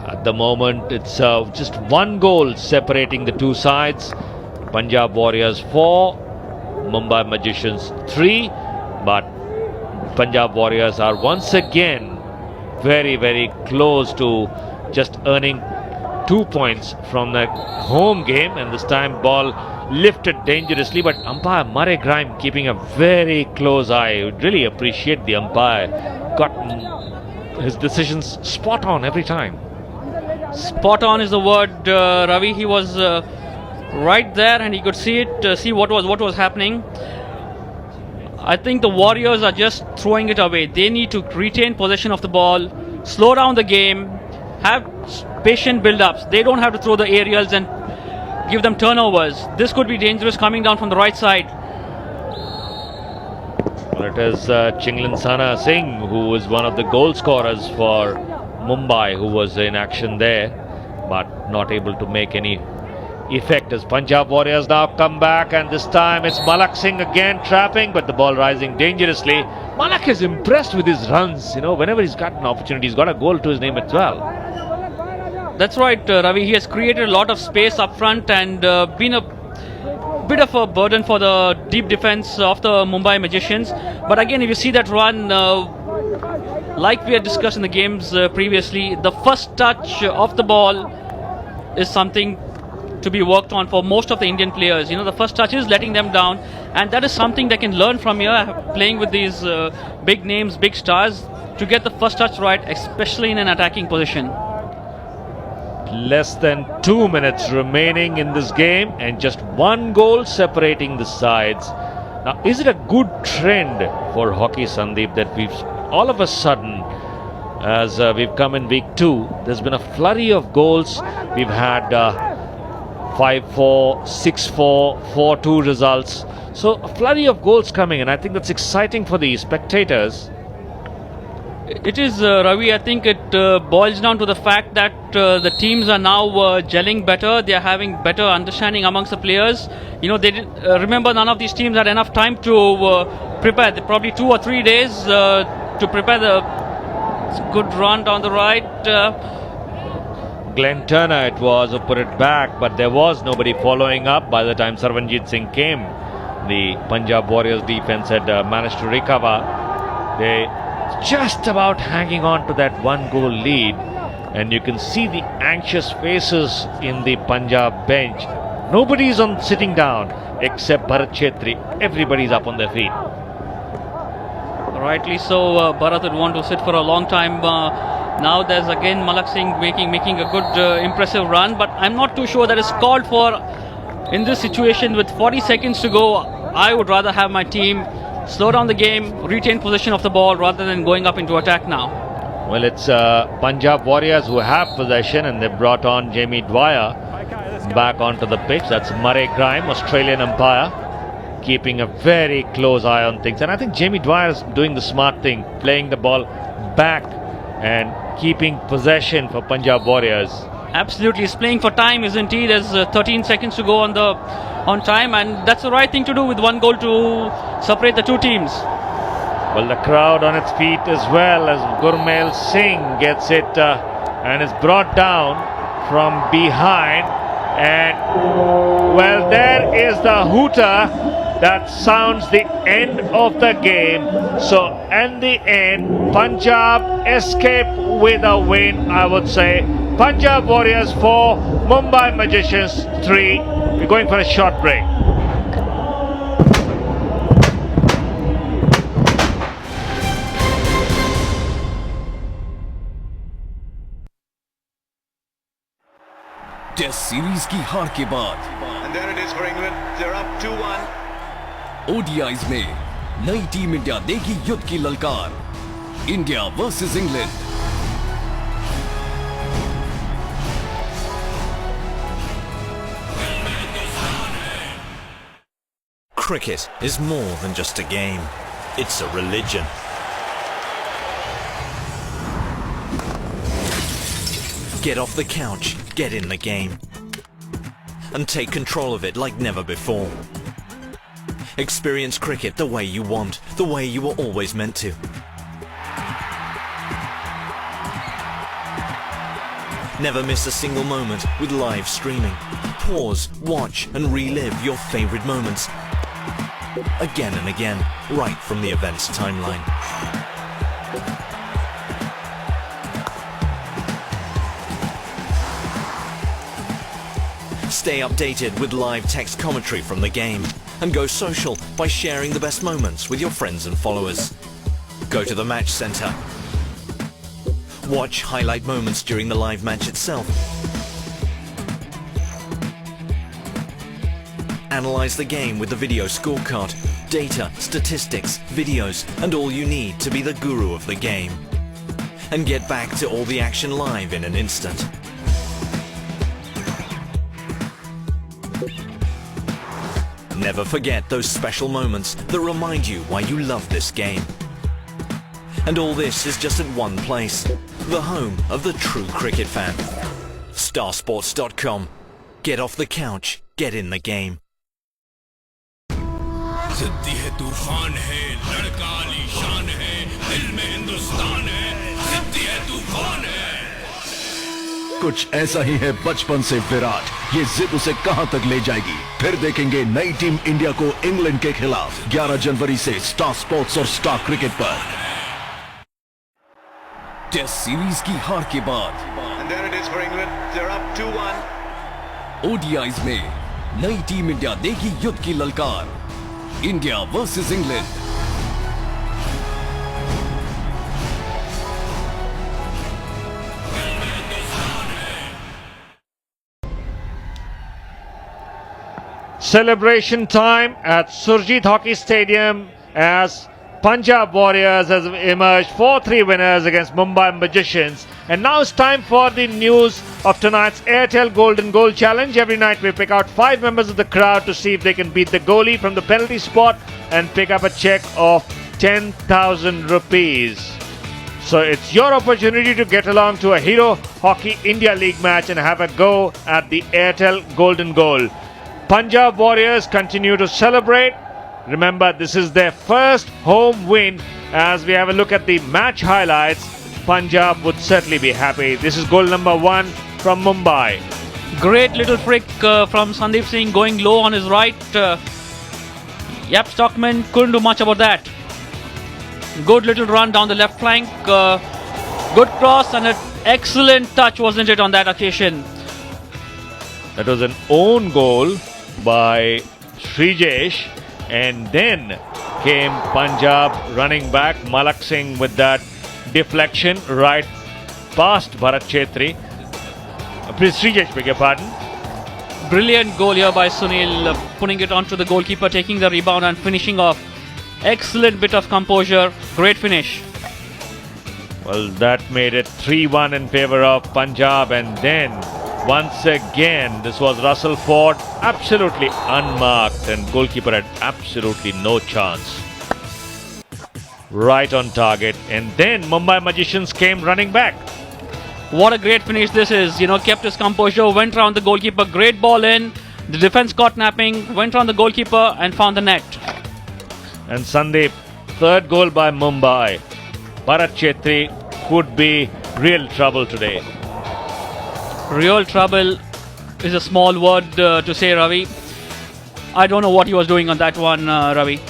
Speaker 10: At the moment, it's just 1 goal separating the two sides. Punjab Warriors 4, Mumbai Magicians 3, but Punjab Warriors are once again very, very close to just earning 2 points from the home game, and this time ball lifted dangerously, but umpire Murray Grime keeping a very close eye. I would really appreciate the umpire. Got his decisions spot on every time.
Speaker 12: Spot on is the word, Ravi. He was right there and he could see it, see what was happening. I think the Warriors are just throwing it away. They need to retain possession of the ball, slow down the game, have patient build-ups. They don't have to throw the aerials and give them turnovers. This could be dangerous coming down from the right side.
Speaker 10: Well, it is Chinglan Singh who is one of the goal scorers for Mumbai, who was in action there, but not able to make any effect as Punjab Warriors now come back, and this time it's Malak Singh again trapping, but the ball rising dangerously. Malak is impressed with his runs. You know, whenever he's got an opportunity, he's got a goal to his name as well.
Speaker 12: That's right, Ravi. He has created a lot of space up front and been a bit of a burden for the deep defense of the Mumbai Magicians. But again, if you see that run, like we had discussed in the games previously, the first touch of the ball is something to be worked on for most of the Indian players. You know, the first touch is letting them down, and that is something they can learn from here, playing with these big names, big stars, to get the first touch right, especially in an attacking position.
Speaker 10: Less than 2 minutes remaining in this game and just one goal separating the sides. Now, is it a good trend for hockey, Sandeep, that we've all of a sudden, as we've come in week 2, there's been a flurry of goals. We've had 5-4, 6-4, 4-2 results. So a flurry of goals coming, and I think that's exciting for the spectators.
Speaker 12: It is, Ravi. I think it boils down to the fact that the teams are now gelling better. They are having better understanding amongst the players. You know, they remember none of these teams had enough time to prepare. Probably 2 or 3 days to prepare the good run down the right.
Speaker 10: Glenn Turner it was who put it back, but there was nobody following up by the time Sarvanjit Singh came. The Punjab Warriors defense had managed to recover. They just about hanging on to that 1 goal lead, and you can see the anxious faces in the Punjab bench. Nobody's on sitting down except Bharat Chetri. Everybody's up on their feet.
Speaker 12: Rightly so. Bharat would want to sit for a long time. Now there's again Malak Singh making a good impressive run, but I'm not too sure that is called for in this situation. With 40 seconds to go, I would rather have my team slow down the game, retain possession of the ball rather than going up into attack now.
Speaker 10: Well, it's Punjab Warriors who have possession, and they brought on Jamie Dwyer back onto the pitch. That's Murray Grime, Australian umpire, keeping a very close eye on things. And I think Jamie Dwyer is doing the smart thing, playing the ball back and keeping possession for Punjab Warriors.
Speaker 12: Absolutely, he's playing for time, isn't he? There's 13 seconds to go on time, and that's the right thing to do with 1 goal to separate the 2 teams.
Speaker 10: Well, the crowd on its feet as well as Gurmail Singh gets it and is brought down from behind, and well, there is the hooter that sounds the end of the game. So in the end, Punjab escape with a win, I would say. Punjab Warriors 4, Mumbai Magicians 3. We're going for a short break.
Speaker 5: Test series की हार के बाद
Speaker 6: And there it is for England. They're up 2-1.
Speaker 5: ODIs में नई team India देगी युद्ध की ललकार। India versus England.
Speaker 7: Cricket is more than just a game. It's a religion. Get off the couch, get in the game, and take control of it like never before. Experience cricket the way you want, the way you were always meant to. Never miss a single moment with live streaming. Pause, watch, and relive your favorite moments again and again, right from the event's timeline. Stay updated with live text commentary from the game, and go social by sharing the best moments with your friends and followers. Go to the match center. Watch highlight moments during the live match itself. Analyze the game with the video scorecard, data, statistics, videos, and all you need to be the guru of the game. And get back to all the action live in an instant. Never forget those special moments that remind you why you love this game. And all this is just at one place, the home of the true cricket fan. Starsports.com. Get off the couch, get in the game.
Speaker 9: जिद्दी है तूफान है लड़का आलीशान है दिल में हिंदुस्तान है जिद्दी है तूफान है
Speaker 5: कुछ ऐसा ही है बचपन से विराट, ये जिद उसे कहां तक ले जाएगी। फिर देखेंगे नई टीम इंडिया को इंग्लैंड के खिलाफ 11 जनवरी से स्टार स्पोर्ट्स और स्टार क्रिकेट पर। टेस्ट सीरीज की हार के बाद
Speaker 6: And there it is for England. They're up 2-1.
Speaker 5: ODIs में नई टीम इंडिया देगी युद्ध की ललकार। India versus England.
Speaker 10: Celebration time at Surjit Hockey Stadium as Punjab Warriors has emerged 4-3 winners against Mumbai Magicians. And now it's time for the news of tonight's Airtel Golden Goal Challenge. Every night we pick out 5 members of the crowd to see if they can beat the goalie from the penalty spot and pick up a check of 10,000 rupees. So it's your opportunity to get along to a Hero Hockey India League match and have a go at the Airtel Golden Goal. Punjab Warriors continue to celebrate. Remember, this is their first home win. As we have a look at the match highlights, Punjab would certainly be happy. This is goal number 1 from Mumbai.
Speaker 12: Great little flick from Sandeep Singh going low on his right. Yep, Stockman couldn't do much about that. Good little run down the left flank. Good cross and an excellent touch, wasn't it, on that occasion?
Speaker 10: That was an own goal by Srijesh. And then came Punjab running back. Malak Singh with that deflection right past Bharat Chetri. Srijesh, beg your pardon.
Speaker 12: Brilliant goal here by Sunil, putting it onto the goalkeeper, taking the rebound and finishing off. Excellent bit of composure, great finish.
Speaker 10: Well, that made it 3-1 in favour of Punjab. And then once again, this was Russell Ford, absolutely unmarked, and goalkeeper had absolutely no chance. Right on target. And then Mumbai Magicians came running back.
Speaker 12: What a great finish this is. You know, kept his composure, went around the goalkeeper, great ball in. The defense caught napping, went around the goalkeeper and found the net.
Speaker 10: And Sandeep, third goal by Mumbai. Bharat Chetri could be real trouble today.
Speaker 12: Real trouble is a small word to say, Ravi. I don't know what he was doing on that one, Ravi.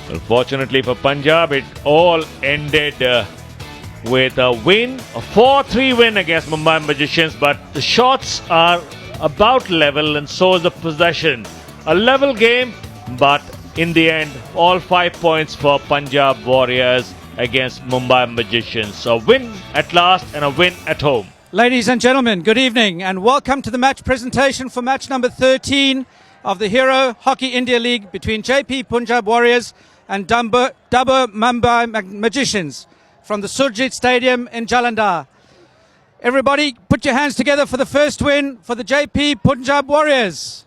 Speaker 10: Well, fortunately for Punjab, it all ended with a win, a 4-3 win against Mumbai Magicians. But the shots are about level and so is the possession. A level game, but in the end, all 5 points for Punjab Warriors against Mumbai Magicians. A win at last and a win at home.
Speaker 11: Ladies and gentlemen, good evening and welcome to the match presentation for match number 13 of the Hero Hockey India League between Jaypee Punjab Warriors and Dabur Mumbai Magicians from the Surjit Stadium in Jalandhar. Everybody put your hands together for the first win for the Jaypee Punjab Warriors.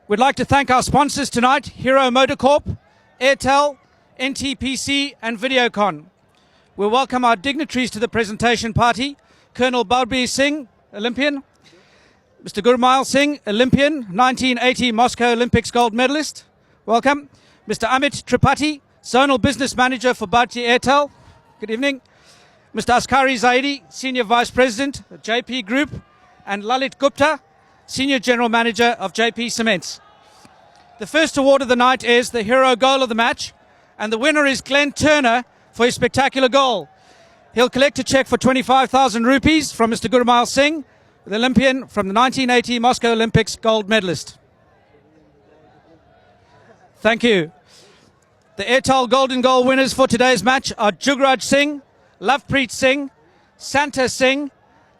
Speaker 11: We'd like to thank our sponsors tonight, Hero Motorcorp, Airtel, NTPC and Videocon. We welcome our dignitaries to the presentation party. Colonel Balbir Singh, Olympian. Mr. Gurmail Singh, Olympian, 1980 Moscow Olympics gold medalist. Welcome. Mr. Amit Tripathi, Zonal Business Manager for Bharti Airtel. Good evening. Mr. Askari Zaidi, Senior Vice President of JP Group. And Lalit Gupta, Senior General Manager of JP Cements. The first award of the night is the hero goal of the match. And the winner is Glenn Turner for his spectacular goal. He'll collect a cheque for 25,000 rupees from Mr. Gurmail Singh, the Olympian from the 1980 Moscow Olympics gold medalist. Thank you. The Airtel Golden Goal winners for today's match are Jugraj Singh, Lovepreet Singh, Santa Singh,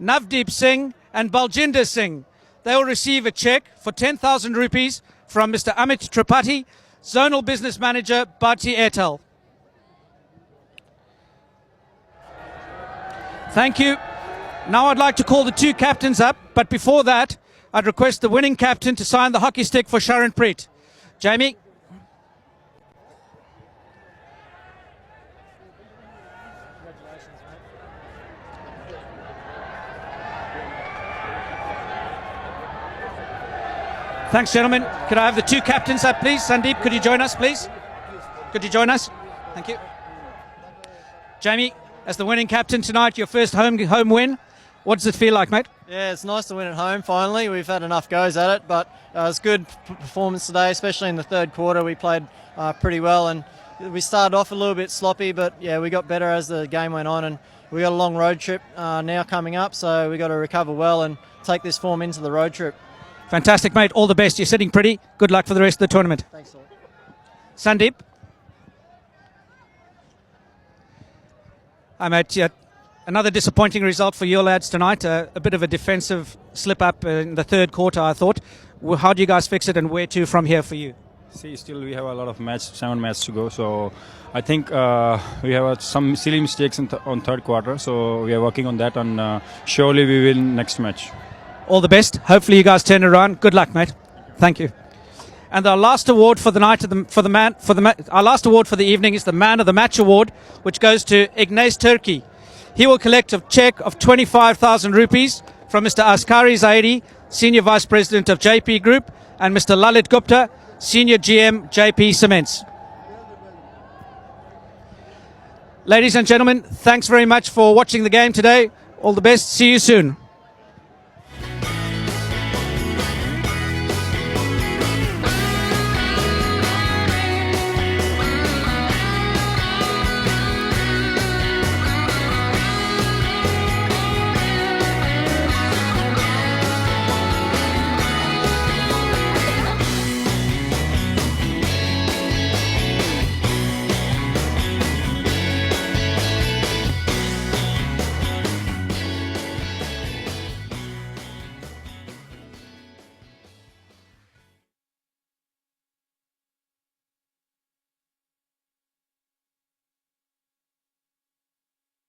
Speaker 11: Navdeep Singh and Baljinder Singh. they will receive a cheque for 10,000 rupees from Mr. Amit Tripathi, Zonal Business Manager, Bharti Airtel. Thank you. Now I'd like to call the two captains up, but before that, I'd request the winning captain to sign the hockey stick for Sharon Preet. Jamie. Thanks, gentlemen. Could I have the two captains up, please? Sandeep, could you join us, please? Could you join us? Thank you. Jamie, as the winning captain tonight, your first home win. What does it feel like, mate?
Speaker 15: Yeah, it's nice to win at home finally. We've had enough goes at it, but it was good performance today, especially in the third quarter. We played pretty well, and we started off a little bit sloppy, but yeah, we got better as the game went on, and we got a long road trip now coming up, so we got to recover well and take this form into the road trip.
Speaker 11: Fantastic, mate. All the best. You're sitting pretty. Good luck for the rest of the tournament.
Speaker 15: Thanks, Lord.
Speaker 11: Sandeep. Hi, mate. Yeah, another disappointing result for your lads tonight. A bit of a defensive slip-up in the third quarter, I thought. How do you guys fix it, and where to from here for you?
Speaker 4: See, still we have a lot of 7 matches to go. So I think we have some silly mistakes on third quarter. So we are working on that, and surely we will next match.
Speaker 11: All the best. Hopefully you guys turn it around. Good luck, mate. Thank you. And our last award for the night, our last award for the evening is the Man of the Match award, which goes to Ignace Turkey. He will collect a cheque of 25,000 rupees from Mr. Askari Zaidi, Senior Vice President of Jaypee Group, and Mr. Lalit Gupta, Senior GM, Jaypee Cements. Ladies and gentlemen, thanks very much for watching the game today. All the best. See you soon.